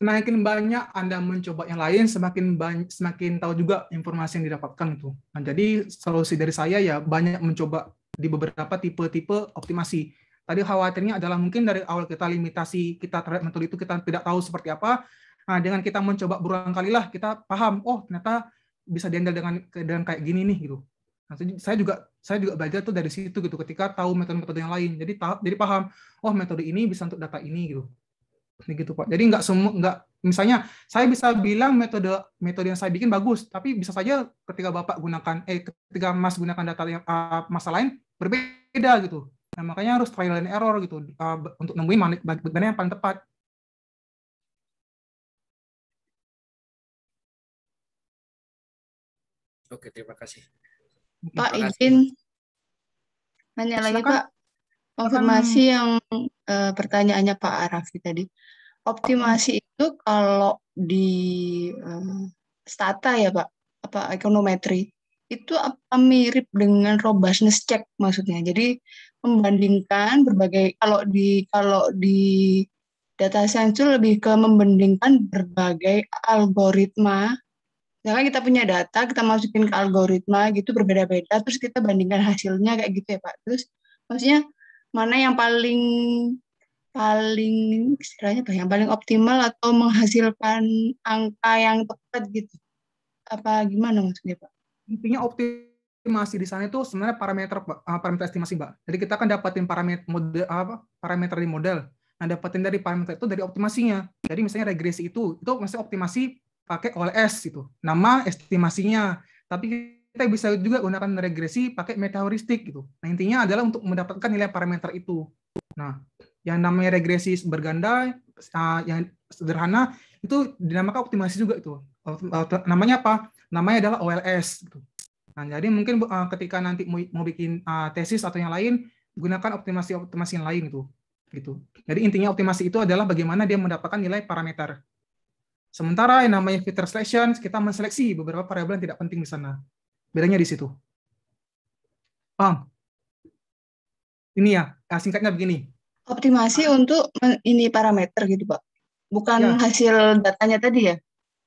Semakin banyak Anda mencoba yang lain, semakin tahu juga informasi yang didapatkan itu. Nah, jadi solusi dari saya ya banyak mencoba di beberapa tipe-tipe optimasi. Tadi khawatirnya adalah mungkin dari awal kita limitasi kita terhadap metode itu kita tidak tahu seperti apa. Nah, dengan kita mencoba berulang kali lah kita paham, oh ternyata bisa dihandle dengan kayak gini nih gitu. Nah, saya juga belajar tuh dari situ gitu ketika tahu metode-metode yang lain. Jadi paham, oh metode ini bisa untuk data ini gitu. Gitu Pak. Jadi misalnya saya bisa bilang metode yang saya bikin bagus, tapi bisa saja ketika ketika Mas gunakan data yang masa lain berbeda gitu. Nah, makanya harus trial and error gitu untuk nemuin mana yang paling tepat. Oke, terima kasih. Pak, izin nanya lagi Pak. Konfirmasi yang pertanyaannya Pak Arafi tadi. Optimasi itu kalau di stata ya Pak, ekonometri, itu apa mirip dengan robustness check maksudnya? Jadi membandingkan berbagai, kalau di data science itu lebih ke membandingkan berbagai algoritma. Misalkan kita punya data, kita masukin ke algoritma gitu berbeda-beda, terus kita bandingkan hasilnya kayak gitu ya Pak. Terus maksudnya mana yang paling istilahnya apa? Yang paling optimal atau menghasilkan angka yang tepat gitu? Apa gimana maksudnya Pak? Intinya optimasi di sana itu sebenarnya parameter estimasi Mbak. Jadi kita akan dapatin parameter di model. Nah, dapatin dari parameter itu dari optimasinya. Jadi misalnya regresi itu maksudnya optimasi pakai OLS itu, nama estimasinya. Tapi kita bisa juga gunakan regresi pakai metaheuristik gitu. Nah, intinya adalah untuk mendapatkan nilai parameter itu. Nah, yang namanya regresi berganda yang sederhana itu dinamakan optimasi juga itu. Namanya apa? Namanya adalah OLS gitu. Nah, jadi mungkin ketika nanti mau bikin tesis atau yang lain, gunakan optimasi yang lain itu. Gitu. Jadi intinya optimasi itu adalah bagaimana dia mendapatkan nilai parameter. Sementara yang namanya filter selection, kita menseleksi beberapa variabel yang tidak penting di sana. Bedanya di situ. Paham? Ini ya, singkatnya begini. Optimasi untuk ini parameter gitu Pak. Bukan hasil datanya tadi ya.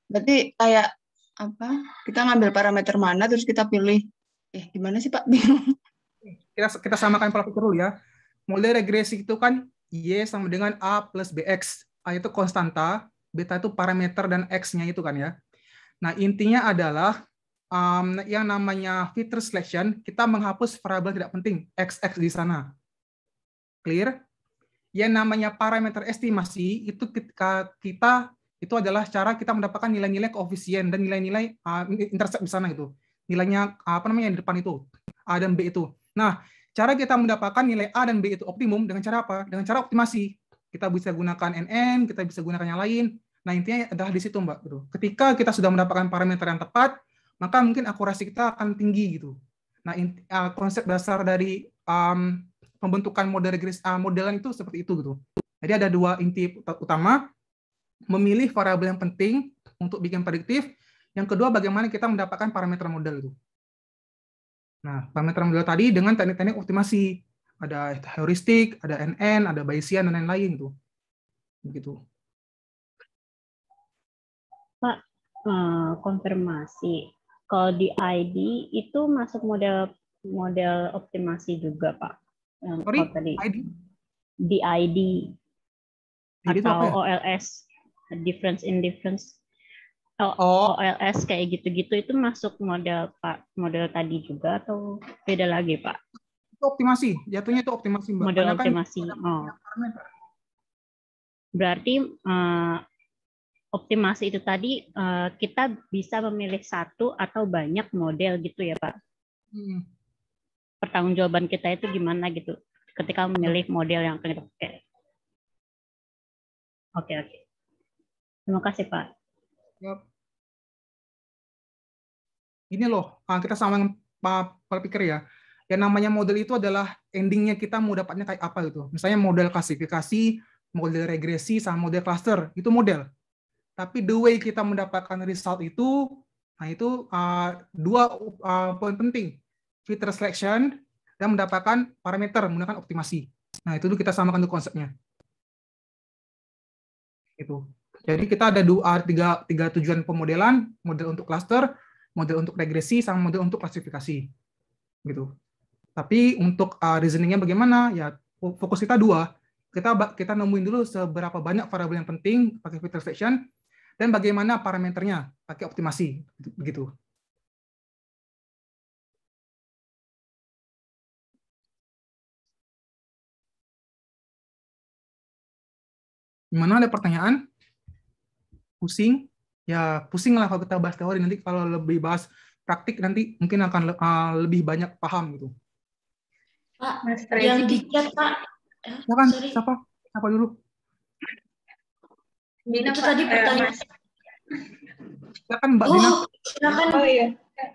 Berarti kayak apa? Kita ngambil parameter mana terus kita pilih. Gimana sih Pak? Bingung. Kita samakan pola pikir dulu ya. Model regresi itu kan Y sama dengan A plus BX. A itu konstanta, beta itu parameter dan X-nya itu kan ya. Nah, intinya adalah yang namanya filter selection, kita menghapus variabel tidak penting, XX di sana. Clear? Yang namanya parameter estimasi, itu ketika kita Itu adalah cara kita mendapatkan nilai-nilai koefisien dan nilai-nilai intercept di sana gitu. Nilainya apa namanya yang di depan itu, A dan B itu. Nah, cara kita mendapatkan nilai A dan B itu optimum dengan cara apa? Dengan cara optimasi. Kita bisa gunakan NN, kita bisa gunakan yang lain. Nah, intinya adalah di situ, Mbak. Gitu. Ketika kita sudah mendapatkan parameter yang tepat, maka mungkin akurasi kita akan tinggi gitu. Nah, konsep dasar dari pembentukan model modelan itu seperti itu gitu. Jadi ada dua inti utama, memilih variabel yang penting untuk bikin prediktif. Yang kedua, bagaimana kita mendapatkan parameter model itu. Nah, parameter model tadi dengan teknik-teknik optimasi. Ada heuristik, ada NN, ada Bayesian, dan lain-lain tuh. Begitu. Pak, konfirmasi. Kalau di ID itu masuk model optimasi juga, Pak. Sorry, tadi. ID? Di ID atau ya? OLS, difference in difference. OLS kayak gitu-gitu itu masuk model tadi juga atau beda lagi, Pak? Itu optimasi, jatuhnya itu optimasi, Mbak. Model karena optimasi. Berarti optimasi itu tadi kita bisa memilih satu atau banyak model gitu ya, Pak? Pertanggungjawaban kita itu gimana gitu ketika memilih model yang kita pakai. Oke. Terima kasih, Pak. Yep. Ini loh, kita sama Pak pikir ya. Yang namanya model itu adalah endingnya kita mau dapatnya kayak apa gitu. Misalnya model klasifikasi, model regresi, sama model cluster, itu model. Tapi the way kita mendapatkan result itu, nah itu dua poin penting. Filter selection dan mendapatkan parameter menggunakan optimasi. Nah, itu dulu kita samakan tuh konsepnya. Itu. Jadi kita ada tiga tujuan pemodelan, model untuk cluster, model untuk regresi, sama model untuk klasifikasi. Gitu. Tapi untuk reasoningnya bagaimana? Ya fokus kita dua. Kita nemuin dulu seberapa banyak variabel yang penting pakai filter selection dan bagaimana parameternya pakai optimasi. Begitu. Gimana, ada pertanyaan? Pusing? Ya pusing lah kalau kita bahas teori, nanti kalau lebih bahas praktik nanti mungkin akan lebih banyak paham gitu. Pak, yang di chat, Pak. Silakan, siapa dulu? Dina, itu tadi pertanyaan. Silakan, Mbak Dina. Silakan. Oh iya,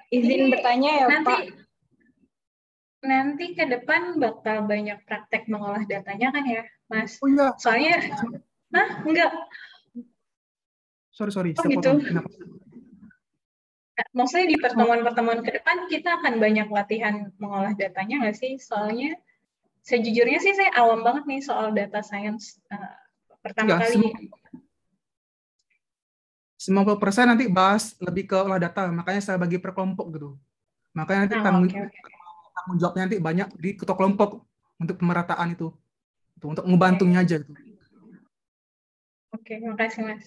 izin bertanya ya, nanti, Pak. Nanti ke depan bakal banyak praktek mengolah datanya kan ya, Mas? Oh iya. Soalnya, enggak. Sorry. Oh gitu. Maksudnya di pertemuan-pertemuan ke depan kita akan banyak latihan mengolah datanya nggak sih? Soalnya sejujurnya sih saya awam banget nih soal data science pertama kali. 90% nanti bahas lebih ke olah data, makanya saya bagi per kelompok gitu. Makanya nanti tanggung jawabnya nanti banyak di ketua kelompok untuk pemerataan itu. Untuk ngebantunya aja gitu. Oke, makasih Mas.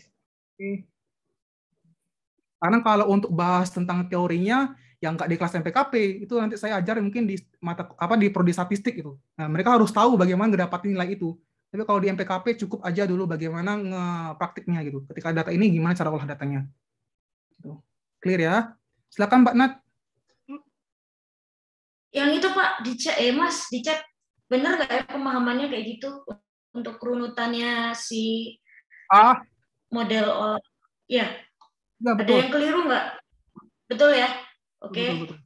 Karena kalau untuk bahas tentang teorinya yang nggak di kelas MPKP itu nanti saya ajar mungkin di di prodi statistik itu. Nah, mereka harus tahu bagaimana ngedapatin nilai itu. Tapi kalau di MPKP cukup aja dulu bagaimana ngepraktiknya gitu. Ketika data ini gimana cara olah datanya. Gitu. Clear ya? Silakan Mbak Nat. Yang itu Pak di chat, Mas di chat benar nggak ya pemahamannya kayak gitu untuk runutannya si model ya? Ya, betul. Ada yang keliru nggak? Betul ya? Oke. Betul.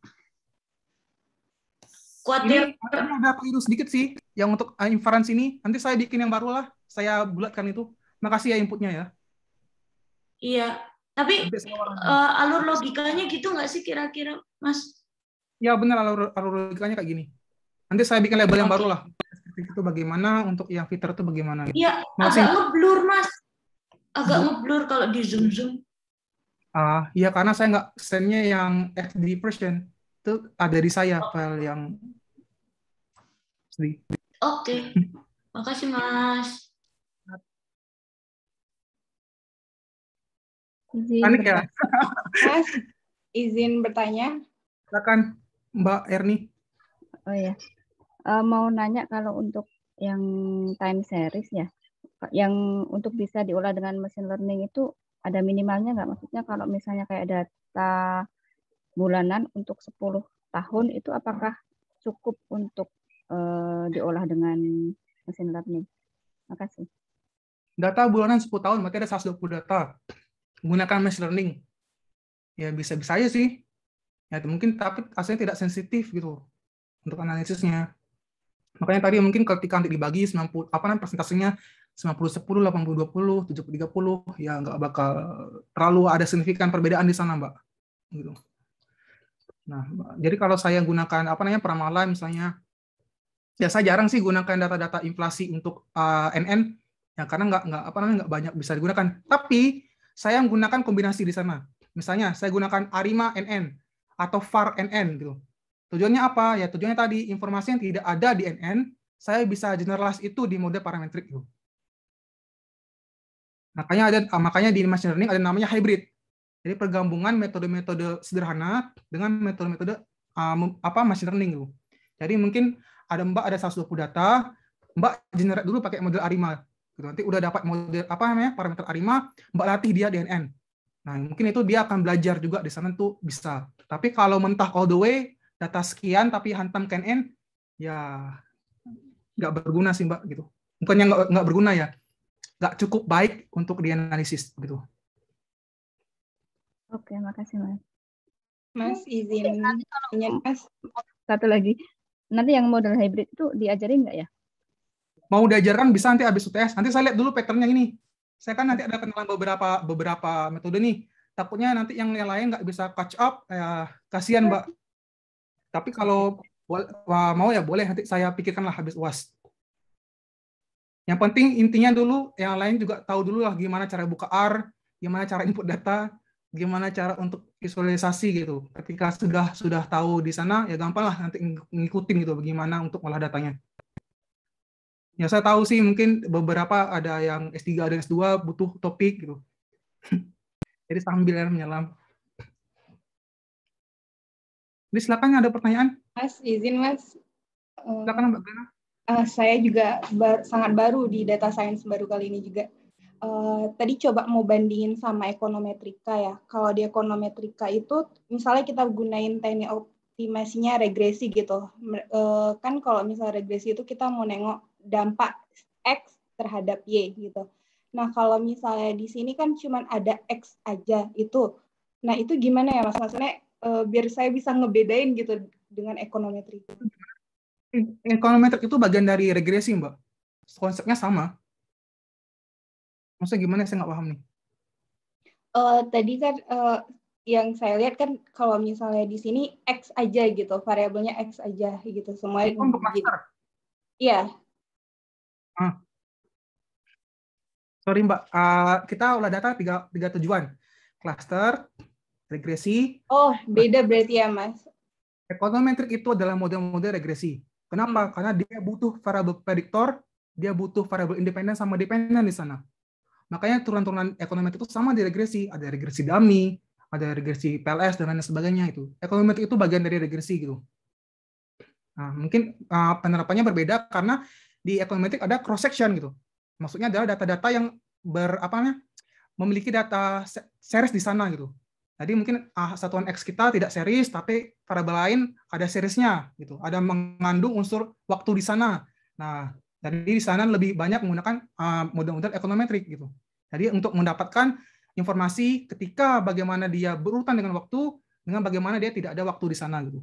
Kuatir. Ini ada keliru sedikit sih, yang untuk inference ini. Nanti saya bikin yang baru lah, saya bulatkan itu. Makasih ya inputnya ya. Iya, tapi alur logikanya gitu nggak sih kira-kira, Mas? Ya benar, alur logikanya kayak gini. Nanti saya bikin label yang baru lah. Itu bagaimana, untuk yang filter itu bagaimana. Iya, agak ngeblur Mas. Agak ngeblur kalau di zoom. Iya karena saya nggak send-nya yang XD version. Itu ada di saya file yang XD. Oke. Makasih Mas. Mas, izin bertanya. Silakan Mbak Erni. Oh ya. Mau nanya kalau untuk yang time series ya. yang untuk bisa diolah dengan machine learning itu ada minimalnya nggak? Maksudnya kalau misalnya kayak data bulanan untuk 10 tahun itu apakah cukup untuk diolah dengan machine learning? Makasih. Data bulanan 10 tahun, berarti ada 120 data. Gunakan machine learning. Ya bisa-bisa aja sih. Ya mungkin tapi hasilnya tidak sensitif gitu untuk analisisnya. Makanya tadi mungkin ketika nanti dibagi 90 persentasenya 90-10, 80-20, 70-30, ya nggak bakal terlalu ada signifikan perbedaan di sana, Mbak. Gitu. Nah, jadi kalau saya gunakan Pramala misalnya, ya saya jarang sih gunakan data-data inflasi untuk NN, ya karena nggak banyak bisa digunakan. Tapi saya menggunakan kombinasi di sana. Misalnya saya gunakan ARIMA NN atau VAR NN gitu. Tujuannya apa? Ya tujuannya tadi informasi yang tidak ada di NN, saya bisa generalize itu di mode parametrik itu. Makanya di machine learning ada namanya hybrid. Jadi pergabungan metode-metode sederhana dengan metode-metode machine learning gitu. Jadi mungkin Mbak ada 120 data, Mbak generate dulu pakai model ARIMA. Gitu. Nanti udah dapat model parameter ARIMA, Mbak latih dia di NN. Nah, mungkin itu dia akan belajar juga di sana tuh bisa. Tapi kalau mentah all the way, data sekian tapi hantam ke NN, ya nggak berguna sih Mbak gitu. Bukannya nggak berguna ya, nggak cukup baik untuk dianalisis gitu. Oke, makasih Mas. Mas izin Mas. Satu lagi, nanti yang model hybrid itu diajarin nggak ya? Mau diajarkan bisa nanti habis UTS. Nanti saya lihat dulu patternnya ini. Saya kan nanti ada kenalan beberapa metode nih. Takutnya nanti yang lain nggak bisa catch up, kasihan Mbak. Tapi kalau mau ya boleh, nanti saya pikirkanlah habis UAS. Yang penting intinya dulu, yang lain juga tahu dulu lah gimana cara buka R, gimana cara input data, gimana cara untuk visualisasi gitu. Ketika sudah tahu di sana, ya gampang lah nanti ngikutin gitu bagaimana untuk olah datanya. Ya saya tahu sih mungkin beberapa ada yang S3 dan S2 butuh topik gitu. Jadi sambil menyelam. Jadi silakan ada pertanyaan. Mas izin Mas. Silakan Mbak Gana. Saya juga sangat baru di data science baru kali ini juga. Tadi coba mau bandingin sama ekonometrika ya. Kalau di ekonometrika itu misalnya kita gunain teknik optimasinya regresi gitu. Kan kalau misalnya regresi itu kita mau nengok dampak X terhadap Y gitu. Nah kalau misalnya di sini kan cuma ada X aja itu. Nah itu gimana ya Mas? Maksudnya biar saya bisa ngebedain gitu dengan ekonometrika. Ekonometrik itu bagian dari regresi Mbak. Konsepnya sama. Maksudnya gimana? Saya nggak paham nih. Tadi kan yang saya lihat kan kalau misalnya di sini X aja gitu, variabelnya X aja gitu, semua. Untuk cluster? Iya. Sorry Mbak, kita olah data tiga tujuan. Cluster, regresi. Oh, beda berarti ya Mas. Ekonometrik itu adalah model-model regresi. Kenapa? Karena dia butuh variabel prediktor, dia butuh variabel independen sama dependen di sana. Makanya turunan-turunan ekonometrik itu sama di regresi. Ada regresi dummy, ada regresi PLS, dan lain sebagainya itu. Ekonometrik itu bagian dari regresi gitu. Nah, mungkin penerapannya berbeda karena di ekonometrik ada cross section gitu. Maksudnya adalah data-data yang memiliki data series di sana gitu. Jadi mungkin satuan X kita tidak series, tapi variabel lain ada seriesnya gitu. Ada mengandung unsur waktu di sana. Nah, jadi di sana lebih banyak menggunakan model-model ekonometrik gitu. Jadi untuk mendapatkan informasi ketika bagaimana dia berurutan dengan waktu, dengan bagaimana dia tidak ada waktu di sana gitu.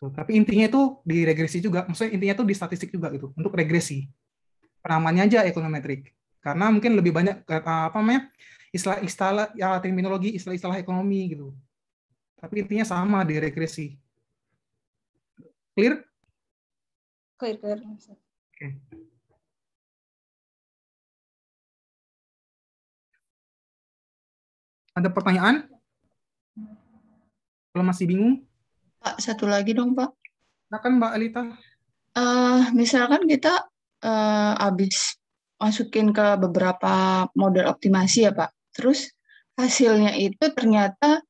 So, tapi intinya itu di regresi juga, maksudnya intinya itu di statistik juga gitu, untuk regresi. Namanya aja ekonometrik. Karena mungkin lebih banyak istilah-istilah ya terminologi, istilah-istilah ekonomi gitu. Tapi intinya sama di regresi. Clear? Clear. Oke. Ada pertanyaan? Kalau masih bingung? Pak, satu lagi dong Pak. Silakan Mbak Alita. Misalkan kita habis masukin ke beberapa model optimasi ya Pak. Terus hasilnya itu ternyata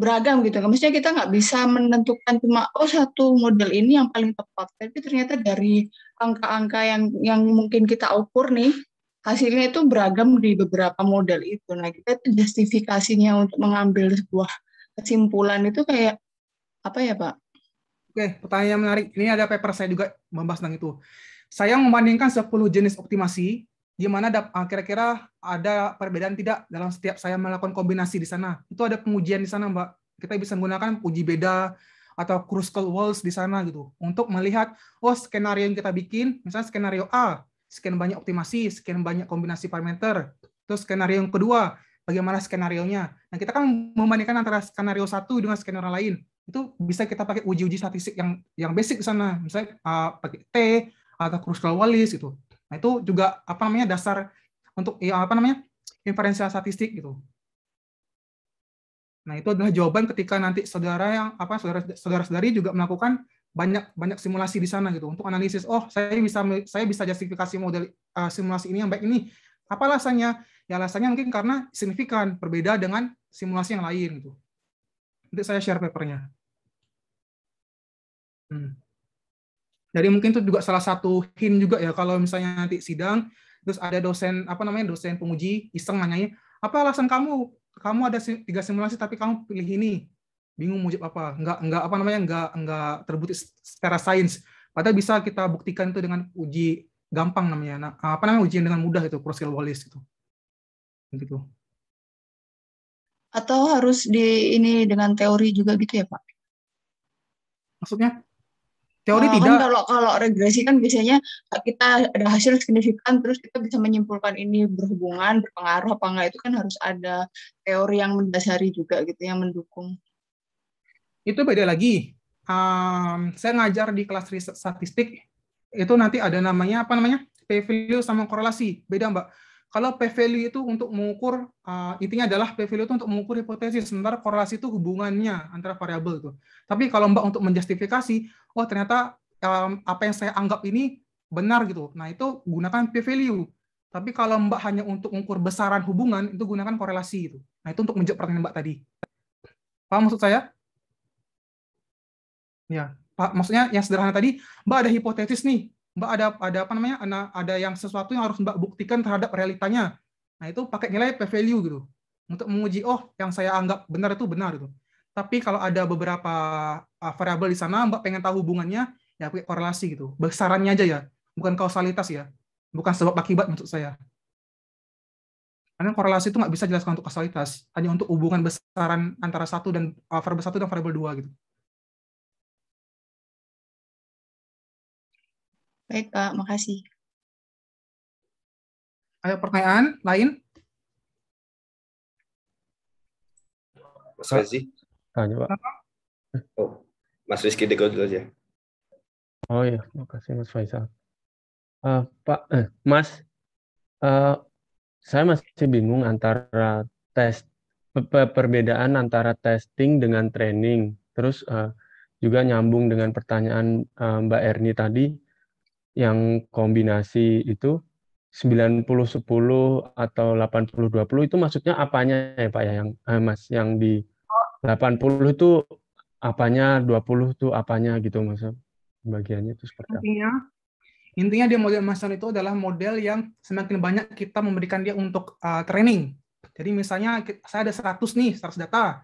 beragam gitu. Maksudnya kita nggak bisa menentukan cuma satu model ini yang paling tepat, tapi ternyata dari angka-angka yang mungkin kita ukur nih, hasilnya itu beragam di beberapa model itu. Nah, kita itu justifikasinya untuk mengambil sebuah kesimpulan itu kayak apa ya, Pak? Oke, pertanyaan yang menarik. Ini ada paper saya juga membahas tentang itu. Saya membandingkan 10 jenis optimasi, di mana kira-kira ada perbedaan tidak dalam setiap saya melakukan kombinasi di sana. Itu ada pengujian di sana, Mbak. Kita bisa menggunakan uji beda atau Kruskal-Walsh di sana gitu, untuk melihat, skenario yang kita bikin, misalnya skenario A, sekian banyak optimasi, sekian banyak kombinasi parameter. Terus skenario yang kedua, bagaimana skenario-nya. Nah, kita kan membandingkan antara skenario satu dengan skenario lain. Itu bisa kita pakai uji-uji statistik yang basic di sana, misalnya pakai T atau Kruskal-Wallis gitu. Nah, itu juga dasar untuk inferensial statistik gitu. Nah, itu adalah jawaban ketika nanti saudara-saudari juga melakukan banyak simulasi di sana gitu untuk analisis. Saya bisa justifikasi model simulasi ini yang baik ini. Apa alasannya? Ya alasannya mungkin karena signifikan berbeda dengan simulasi yang lain gitu. Nanti saya share papernya. Jadi mungkin itu juga salah satu hint juga ya, kalau misalnya nanti sidang terus ada dosen dosen penguji iseng nanyanya, apa alasan kamu ada 3 simulasi tapi kamu pilih ini, bingung mau jawab apa, nggak terbukti secara sains, padahal bisa kita buktikan itu dengan uji gampang namanya, ujian dengan mudah itu Kruskal-Wallis itu gitu. Atau harus ini dengan teori juga gitu ya, Pak? Maksudnya teori tidak. Kan kalau regresi kan biasanya kita ada hasil signifikan terus kita bisa menyimpulkan ini berhubungan, berpengaruh apa enggak, itu kan harus ada teori yang mendasari juga gitu, yang mendukung. Itu beda lagi. Saya ngajar di kelas riset statistik, itu nanti ada namanya p-value sama korelasi. Beda, Mbak. Kalau p-value itu untuk mengukur, intinya adalah p-value itu untuk mengukur hipotesis, sementara korelasi itu hubungannya antara variabel itu. Tapi kalau Mbak untuk menjustifikasi, ternyata apa yang saya anggap ini benar gitu. Nah, itu gunakan p-value. Tapi kalau Mbak hanya untuk mengukur besaran hubungan, itu gunakan korelasi itu. Nah, itu untuk menjawab pertanyaan Mbak tadi. Paham maksud saya? Ya, Pak, maksudnya yang sederhana tadi, Mbak ada hipotesis nih. Mbak ada yang sesuatu yang harus Mbak buktikan terhadap realitanya. Nah, itu pakai nilai p-value gitu untuk menguji yang saya anggap benar itu benar gitu. Tapi kalau ada beberapa variabel di sana Mbak pengen tahu hubungannya, ya pakai korelasi gitu. Besarannya aja ya, bukan kausalitas ya. Bukan sebab akibat maksud saya. Karena korelasi itu nggak bisa jelaskan untuk kausalitas, hanya untuk hubungan besaran antara variabel 1 dan variabel 2 gitu. Baik, Pak. Makasih. Ada pertanyaan lain? Mas Rezi? Tanya, Pak. Mas Rizky Deko dulu aja. Oh iya, makasih Mas Faisal. Pak, Mas, saya masih bingung antara perbedaan antara testing dengan training. Terus juga nyambung dengan pertanyaan Mbak Erni tadi, yang kombinasi itu 90-10 atau 80-20 itu maksudnya apanya ya Pak ya, Mas, yang di 80 itu apanya, 20 itu apanya gitu Mas, bagiannya itu seperti apa? Intinya dia model Mason itu adalah model yang semakin banyak kita memberikan dia untuk training. Jadi misalnya saya ada 100 data,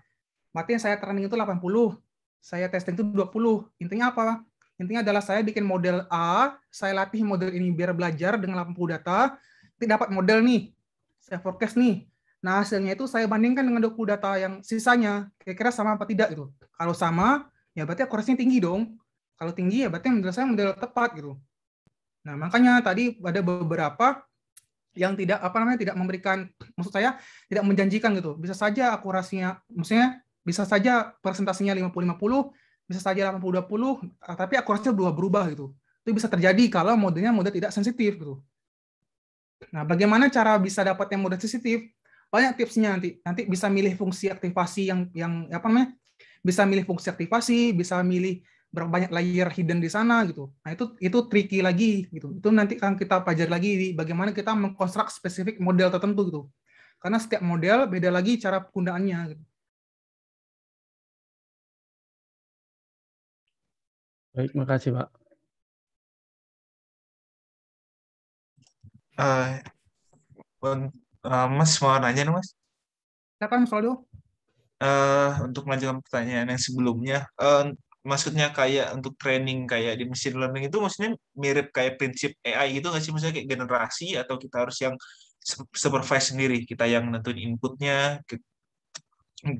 berarti yang saya training itu 80, saya testing itu 20. Intinya apa? Intinya adalah saya bikin model A, saya latih model ini biar belajar dengan 80 data, tidak dapat model nih, saya forecast nih. Nah, hasilnya itu saya bandingkan dengan 20 data yang sisanya, kira-kira sama apa tidak gitu. Kalau sama, ya berarti akurasinya tinggi dong. Kalau tinggi, ya berarti menurut saya model tepat gitu. Nah, makanya tadi ada beberapa yang tidak tidak memberikan, maksud saya tidak menjanjikan gitu. Bisa saja akurasinya, maksudnya bisa saja presentasinya 50-50, bisa saja 80-20, tapi akurasinya berubah gitu. Itu bisa terjadi kalau model tidak sensitif gitu. Nah, bagaimana cara bisa dapat yang model sensitif? Banyak tipsnya nanti bisa milih fungsi aktivasi yang bisa milih fungsi aktivasi, bisa milih berapa banyak layer hidden di sana gitu. Nah, itu tricky lagi gitu. Itu nanti akan kita pelajari lagi di bagaimana kita mengkonstruk spesifik model tertentu gitu. Karena setiap model beda lagi cara penggunaannya gitu. Baik, makasih Pak. Mas mau nanya nih Mas? Silakan Mas Waldo. Untuk melanjutkan pertanyaan yang sebelumnya, maksudnya kayak untuk training kayak di machine learning itu maksudnya mirip kayak prinsip AI gitu nggak sih? Maksudnya kayak generasi atau kita harus yang supervise sendiri, kita yang nentuin inputnya,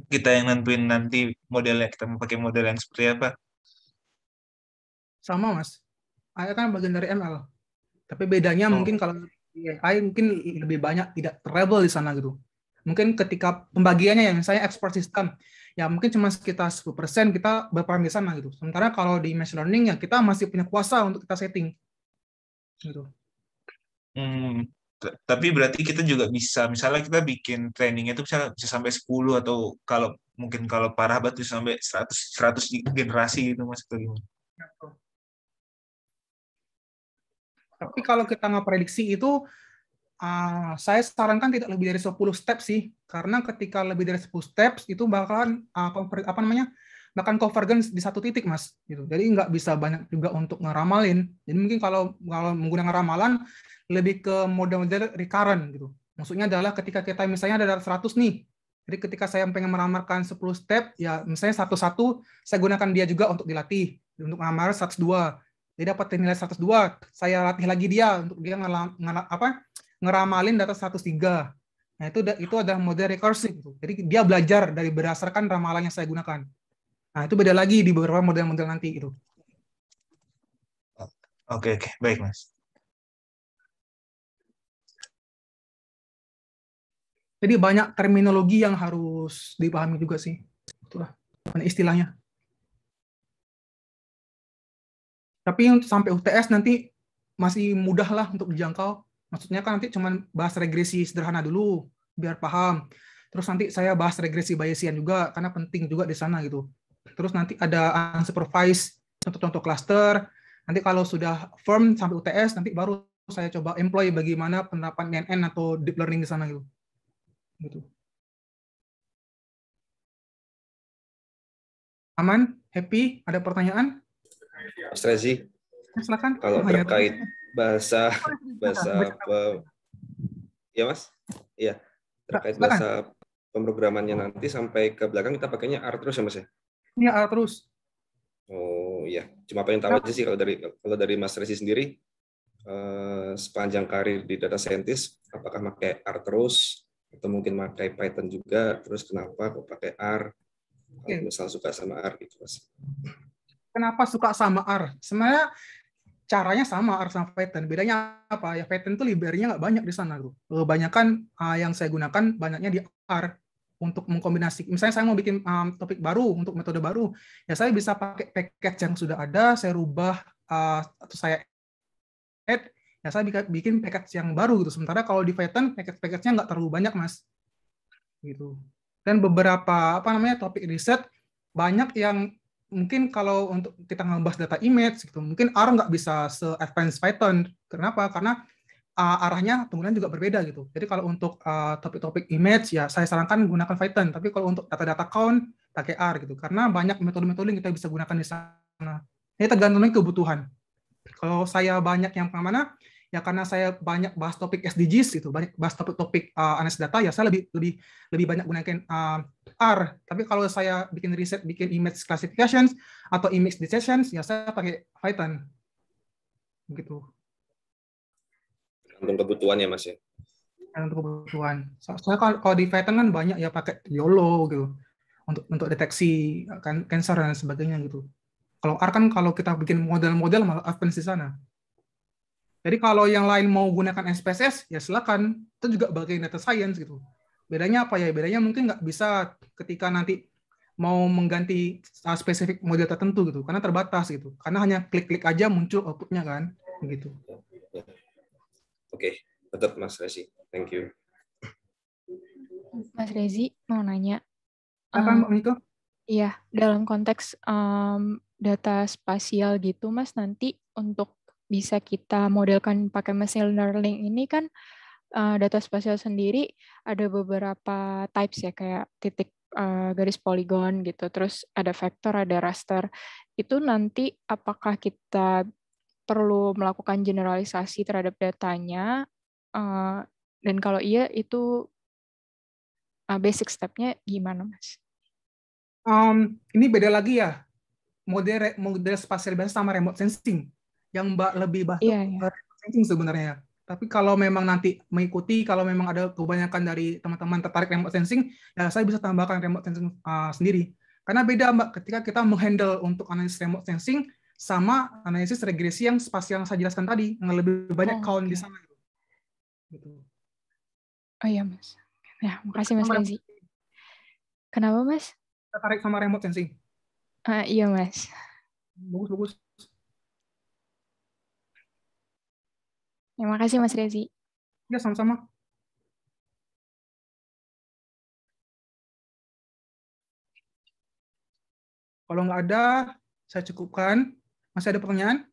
kita yang nentuin nanti modelnya, kita mau pakai model yang seperti apa? Sama Mas, AI kan bagian dari ML. Tapi bedanya mungkin kalau di AI mungkin lebih banyak tidak travel di sana gitu. Mungkin ketika pembagiannya ya, misalnya expert system, ya mungkin cuma sekitar 10% kita berperan di sana gitu. Sementara kalau di machine learning ya kita masih punya kuasa untuk kita setting. Gitu. Tapi berarti kita juga bisa, misalnya kita bikin trainingnya itu bisa sampai 10 atau kalau mungkin kalau parah banget bisa sampai 100 generasi gitu Mas, atau gimana? Tapi kalau kita nggak prediksi itu, saya sarankan tidak lebih dari 10 step sih, karena ketika lebih dari 10 steps itu bakalan bahkan convergence di satu titik Mas. Gitu. Jadi nggak bisa banyak juga untuk ngeramalin. Jadi mungkin kalau menggunakan ramalan lebih ke model-model recurrent gitu. Maksudnya adalah ketika kita misalnya ada 100 nih, jadi ketika saya pengen meramalkan 10 step, ya misalnya satu-satu saya gunakan dia juga untuk dilatih, untuk ngamar 102. Dia dapat nilai 102, saya latih lagi dia untuk dia ngeramalin data 103. Nah, itu adalah model recursive. Jadi dia belajar dari berdasarkan ramalan yang saya gunakan. Nah, itu beda lagi di beberapa model-model nanti itu. Oke, baik Mas. Jadi banyak terminologi yang harus dipahami juga sih. Itulah istilahnya. Tapi untuk sampai UTS nanti masih mudah lah untuk dijangkau. Maksudnya kan nanti cuma bahas regresi sederhana dulu, biar paham. Terus nanti saya bahas regresi Bayesian juga, karena penting juga di sana gitu. Terus nanti ada unsupervised contoh-contoh cluster. Nanti kalau sudah firm sampai UTS, nanti baru saya coba employ bagaimana penerapan NN atau deep learning di sana gitu. Aman? Happy? Ada pertanyaan? Mas Rezi, silakan. Kalau terkait bahasa ya Mas, iya terkait bahasa pemrogramannya nanti sampai ke belakang kita pakainya R terus ya Mas ya? Iya R terus. Oh iya, cuma pengen tahu aja sih kalau dari Mas Rezi sendiri sepanjang karir di data scientist, apakah pakai R terus atau mungkin pakai Python juga? Terus kenapa kok pakai R? Kalau misal suka sama R gitu Mas. Kenapa suka sama R? Sebenarnya caranya sama R sama Python. Bedanya apa? Ya Python itu library-nya nggak banyak di sana. Kebanyakan yang saya gunakan banyaknya di R untuk mengkombinasi. Misalnya saya mau bikin topik baru untuk metode baru, ya saya bisa pakai package yang sudah ada, saya rubah atau saya add, ya saya bikin package yang baru gitu. Sementara kalau di Python package-nya nggak terlalu banyak Mas. Gitu. Dan beberapa topik riset banyak yang mungkin kalau untuk kita ngebahas data image gitu, mungkin R nggak bisa se-advance Python. Kenapa? Karena arahnya penggunaan juga berbeda gitu. Jadi kalau untuk topik-topik image ya saya sarankan gunakan Python. Tapi kalau untuk data-data count pakai R gitu. Karena banyak metode-metode yang kita bisa gunakan di sana. Ini tergantung kebutuhan. Kalau saya banyak yang kemana? Ya karena saya banyak bahas topik SDGs gitu, banyak bahas topik-topik analisis data, ya saya lebih banyak gunakan R. Tapi kalau saya bikin riset, bikin image classifications atau image decisions, ya saya pakai Python. Begitu. Untuk kebutuhan ya Mas ya. Untuk kebutuhan. Soalnya kalau di Python kan banyak ya pakai YOLO gitu untuk deteksi cancer dan sebagainya gitu. Kalau R kan kalau kita bikin model-model malah advance di sana. Jadi kalau yang lain mau gunakan SPSS, ya silakan. Itu juga bagian data science gitu. Bedanya apa ya? Bedanya mungkin nggak bisa ketika nanti mau mengganti spesifik model tertentu gitu, karena terbatas gitu. Karena hanya klik-klik aja muncul outputnya kan, begitu. Oke, betul Mas Rezi. Thank you. Mas Rezi mau nanya. Apa Mbak Miko? Iya, dalam konteks data spasial gitu, Mas, nanti untuk bisa kita modelkan pakai machine learning ini kan data spasial sendiri ada beberapa types ya, kayak titik garis poligon gitu, terus ada vektor, ada raster. Itu nanti apakah kita perlu melakukan generalisasi terhadap datanya, dan kalau iya itu basic step-nya gimana, Mas? Ini beda lagi ya, model spasial biasa sama remote sensing. Yang Mbak lebih bahas remote sensing sebenarnya. Tapi kalau memang nanti mengikuti, kalau memang ada kebanyakan dari teman-teman tertarik remote sensing, ya saya bisa tambahkan remote sensing sendiri. Karena beda Mbak, ketika kita menghandle untuk analisis remote sensing sama analisis regresi yang spasial yang saya jelaskan tadi, yang lebih banyak count di sana. Gitu. Oh iya Mas. Ya, makasih Mas Rezi. Kenapa Mas? Tertarik sama remote sensing? Iya Mas. Bagus. Terima kasih Mas Rezi. Ya, sama-sama. Kalau nggak ada, saya cukupkan. Masih ada pertanyaan?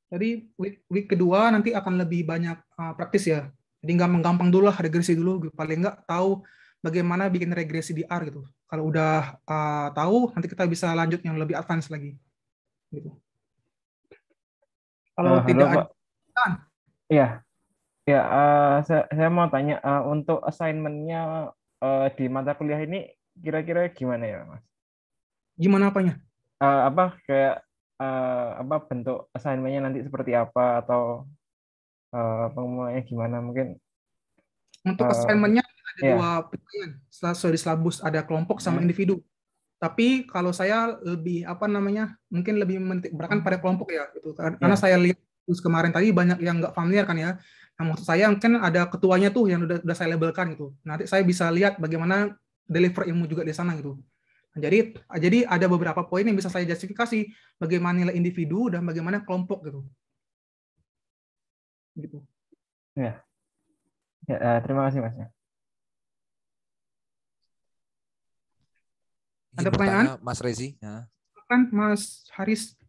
Jadi week kedua nanti akan lebih banyak praktis ya. Jadi nggak menggampang dulu lah, regresi dulu. Paling nggak tahu bagaimana bikin regresi di R gitu. Kalau udah tahu, nanti kita bisa lanjut yang lebih advance lagi. Gitu. Kalau tidak ada. Iya, saya mau tanya untuk assignment-nya di mata kuliah ini kira-kira gimana ya, Mas? Gimana apanya? Bentuk assignment-nya nanti seperti apa atau pengumumannya gimana mungkin? Untuk assignment-nya ada dua pilihan. Sesuai di silabus ada kelompok sama individu. Tapi kalau saya lebih mungkin lebih menitikberatkan pada kelompok ya, gitu. Karena saya lihat kemarin tadi banyak yang nggak familiar kan ya. Nah, maksud saya kan ada ketuanya tuh yang udah saya labelkan gitu. Nanti saya bisa lihat bagaimana deliver ilmu juga di sana gitu. Nah, jadi ada beberapa poin yang bisa saya justifikasi bagaimana nilai individu dan bagaimana kelompok gitu. Gitu. Ya, terima kasih Mas. Ada pertanyaan? Mas Rezi? Ya. Kan Mas Haris.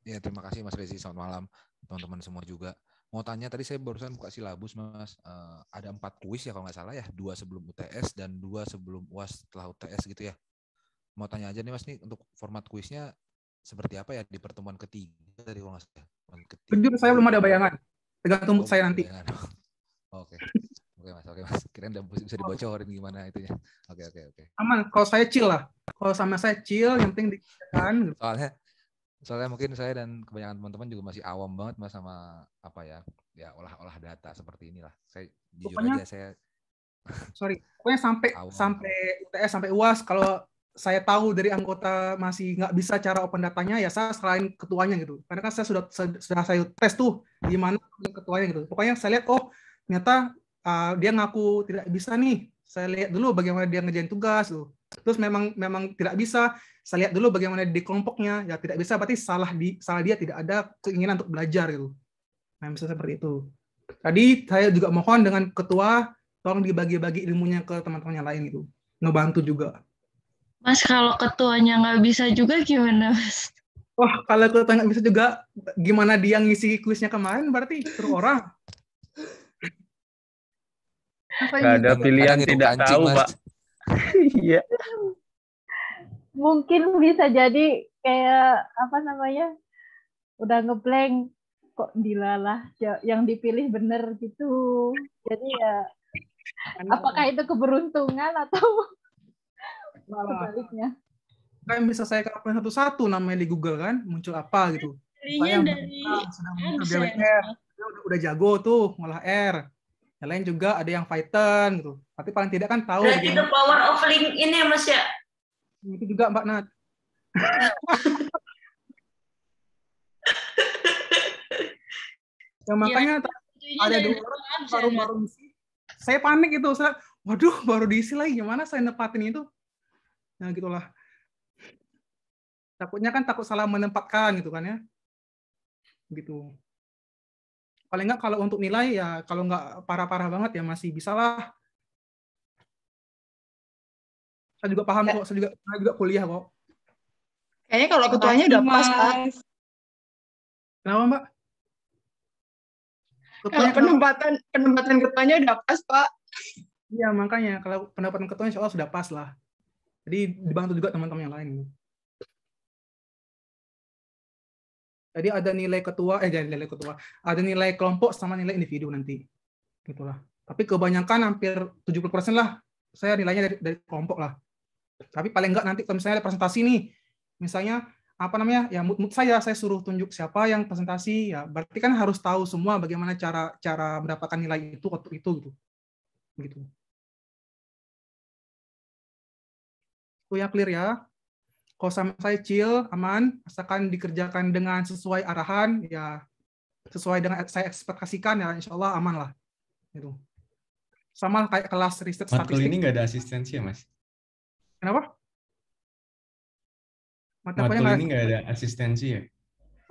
Ya, terima kasih Mas Rezi. Selamat malam teman-teman semua juga. Mau tanya, tadi saya barusan buka silabus Mas. Ada 4 kuis ya kalau nggak salah ya. 2 sebelum UTS dan 2 sebelum UAS setelah UTS gitu ya. Mau tanya aja nih Mas, nih untuk format kuisnya seperti apa ya di pertemuan ketiga dari kalau nggak salah. Jujur saya belum ada bayangan. Tergantung mood saya nanti. Oke Mas. Kirain udah bisa dibocorin gimana itunya. Oke. Aman. Kalau saya chill lah. Kalau sama saya chill, yang penting dikerjakan. Soalnya mungkin saya dan kebanyakan teman-teman juga masih awam banget Mas sama olah data seperti inilah. Saya jujur aja pokoknya sampai UTS sampai UAS kalau saya tahu dari anggota masih nggak bisa cara open datanya ya saya selain ketuanya gitu. Karena kan saya sudah saya tes tuh gimana ketuanya gitu. Pokoknya saya lihat ternyata dia ngaku tidak bisa nih. Saya lihat dulu bagaimana dia ngerjain tugas tuh. Terus memang tidak bisa. Saya lihat dulu bagaimana di kelompoknya, ya tidak bisa berarti salah dia tidak ada keinginan untuk belajar gitu. Nah, misalnya seperti itu. Tadi saya juga mohon dengan ketua tolong dibagi-bagi ilmunya ke teman-teman yang lain gitu. Ngebantu juga. Mas, kalau ketuanya nggak bisa juga gimana, Mas? Wah, kalau ketua nggak bisa juga, gimana dia ngisi kuisnya kemarin berarti suruh orang. Nggak ada pilihan tidak tahu, Pak. Iya. Mungkin bisa jadi kayak udah ngeblank kok dilalah yang dipilih bener gitu. Jadi ya apakah itu keberuntungan atau sebaliknya? Kan bisa saya kapan satu-satu namanya di Google kan muncul apa gitu. Saya dari udah jago tuh ngolah R. Yang lain juga ada yang Python gitu. Tapi paling tidak kan tahu. Berarti the power of LinkedIn ya Mas ya. Itu juga Mbak Nat. Ya makanya ada 2 orang baru diisi. Saya panik itu, waduh baru diisi lagi, gimana saya nempatin itu? Nah gitulah. Takutnya kan takut salah menempatkan gitu kan ya. Gitu. Paling nggak kalau untuk nilai ya kalau nggak parah-parah banget ya masih bisa lah. Saya juga paham kok, saya juga kuliah kok. Kayaknya kalau ketuanya udah pas, Pak. Kenapa, Mbak? Kalau penempatan ketuanya udah pas, Pak. Iya, makanya kalau pendapatan ketua insya Allah sudah pas lah. Jadi dibantu juga teman-teman yang lain. Jadi ada nilai ketua, jangan nilai ketua, ada nilai kelompok sama nilai individu nanti. Gitulah. Tapi kebanyakan hampir 70% lah, saya nilainya dari kelompok lah. Tapi paling enggak nanti kalau misalnya ada presentasi nih, misalnya apa namanya, ya mood saya suruh tunjuk siapa yang presentasi, ya berarti kan harus tahu semua bagaimana cara mendapatkan nilai itu waktu itu gitu. Itu ya clear ya. Kalau sama saya chill, aman, asalkan dikerjakan dengan sesuai arahan, ya sesuai dengan saya ekspektasikan, ya insya Allah aman lah. Gitu. Sama kayak kelas riset statistik. Matkul ini nggak ada asistensi ya, Mas? Kenapa? Matkul ini nggak ada asistensi ya?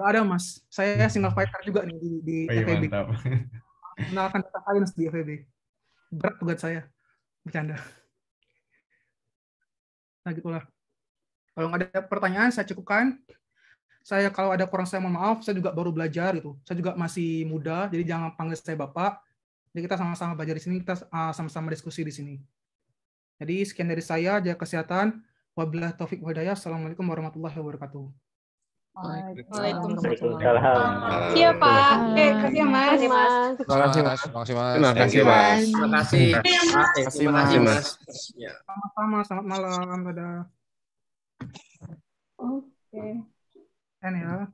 Nggak ada, Mas. Saya single fighter juga nih di FEB. Mantap. Mengenalkan data science di FEB. Berat tugas saya. Bercanda. Nah, gitulah. Kalau nggak ada pertanyaan, saya cukupkan. Saya kalau ada kurang saya mohon maaf, saya juga baru belajar gitu. Saya juga masih muda, jadi jangan panggil saya Bapak. Jadi kita sama-sama belajar di sini, kita sama-sama diskusi di sini. Jadi sekian dari saya, jaga kesehatan. Wabillahi taufik wa hidayah. Assalamualaikum warahmatullahi wabarakatuh. Waalaikumsalam. Iya Pak. Kasih Mas. Terima kasih Mas. Terima kasih Mas. Terima kasih Mas. Sama-sama. Selamat malam. Dadah. Oke. Ya.